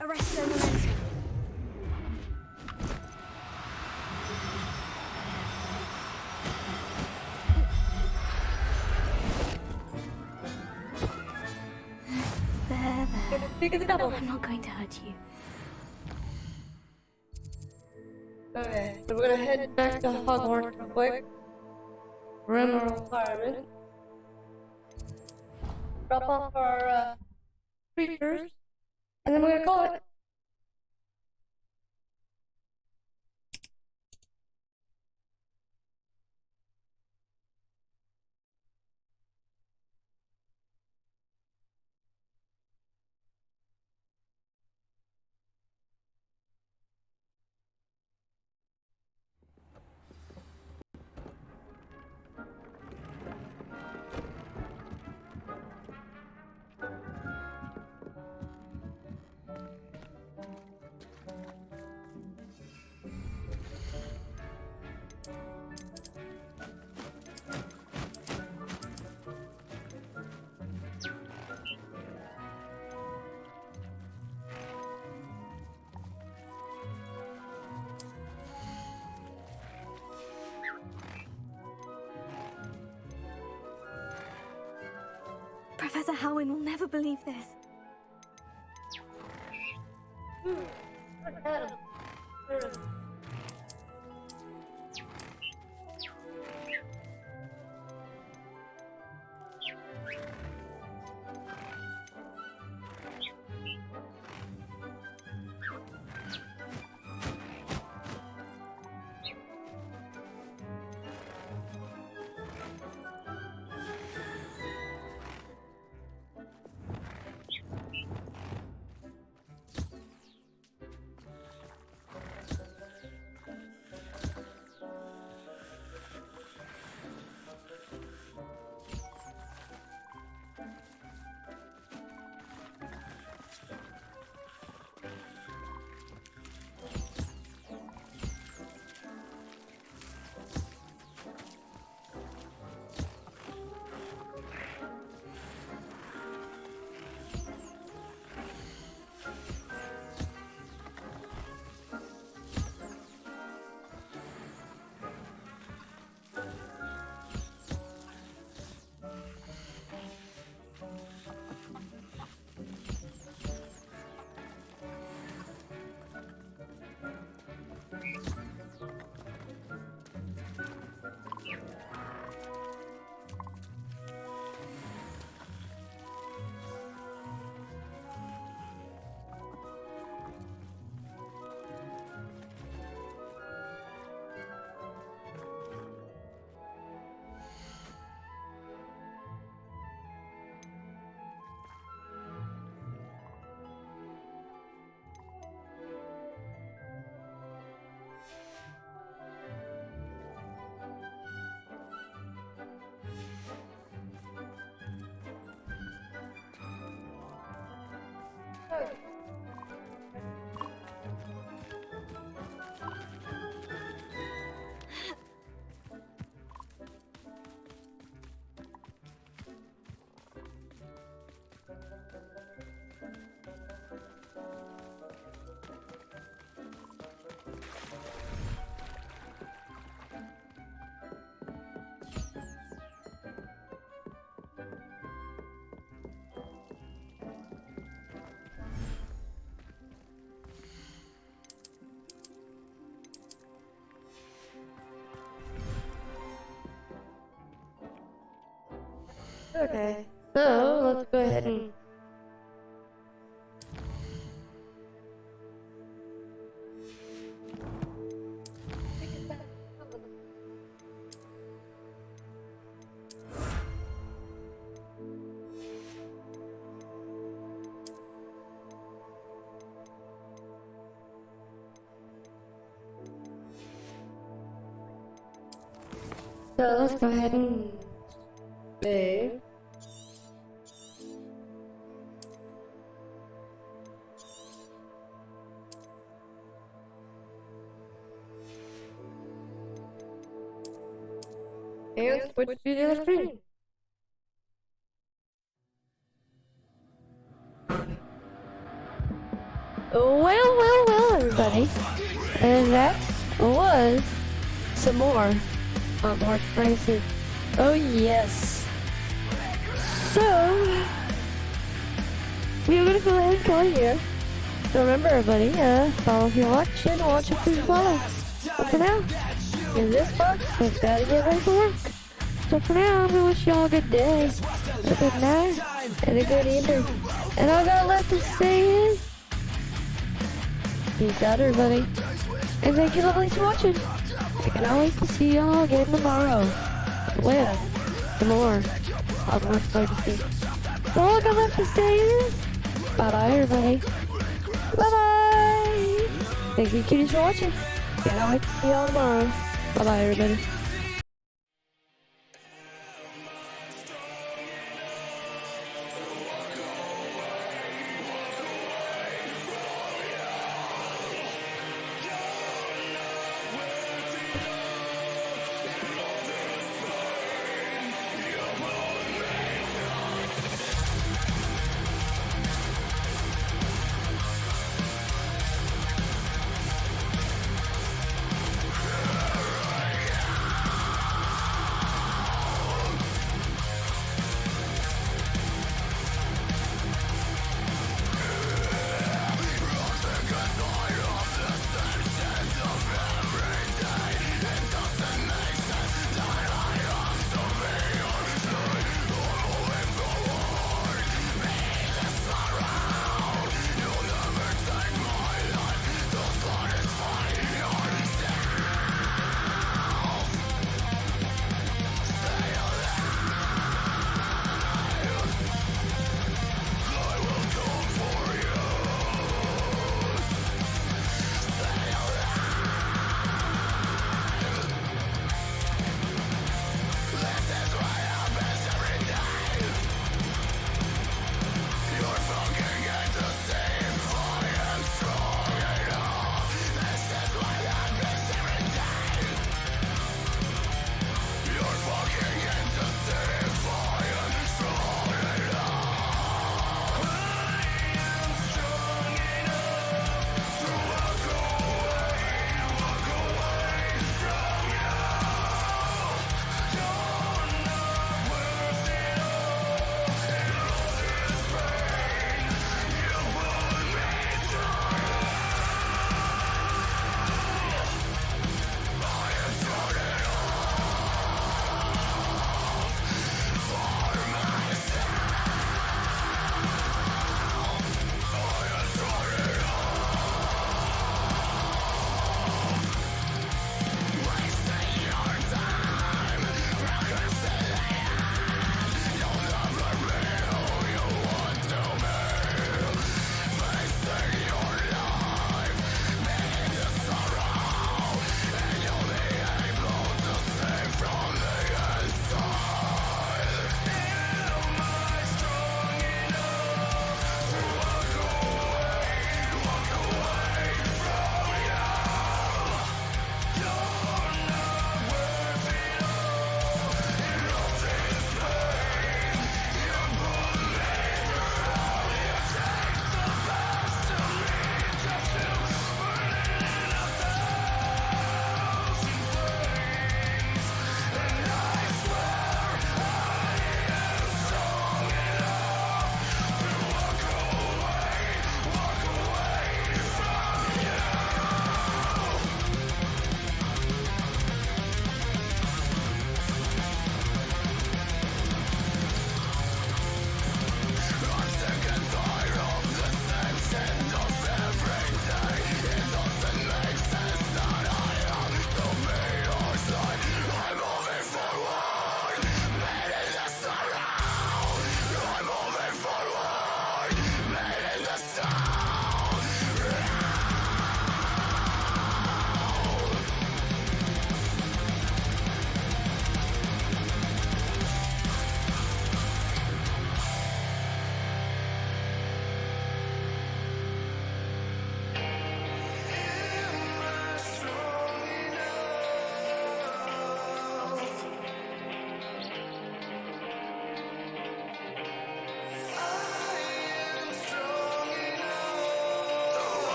Arresto momentum. There. I'm not going to hurt you. Okay, so we're gonna head back to Hogwarts real quick. Run our requirement. Drop off our creatures, and then we're gonna call it. Professor Howin will never believe this. Adam. Okay, so let's go ahead and So let's go ahead and save. And switch to the other screen. Well, everybody. And that was some more March Prices. Oh, yes. So, we're gonna go ahead and call it here. So remember, everybody, follow if you're watching, watch if you follow. But for now, in this box, we've gotta get ready for work. So for now, I'm gonna wish y'all a good day, a good night, and a good evening. And all I got left to say is, peace out, everybody. And thank you, lovely, for watching. I can always see y'all again tomorrow with some more Hogwarts Legacy. So all I got left to say is, bye-bye, everybody. Bye-bye. Thank you, cuties, for watching. Can't wait to see y'all tomorrow. Bye-bye, everybody.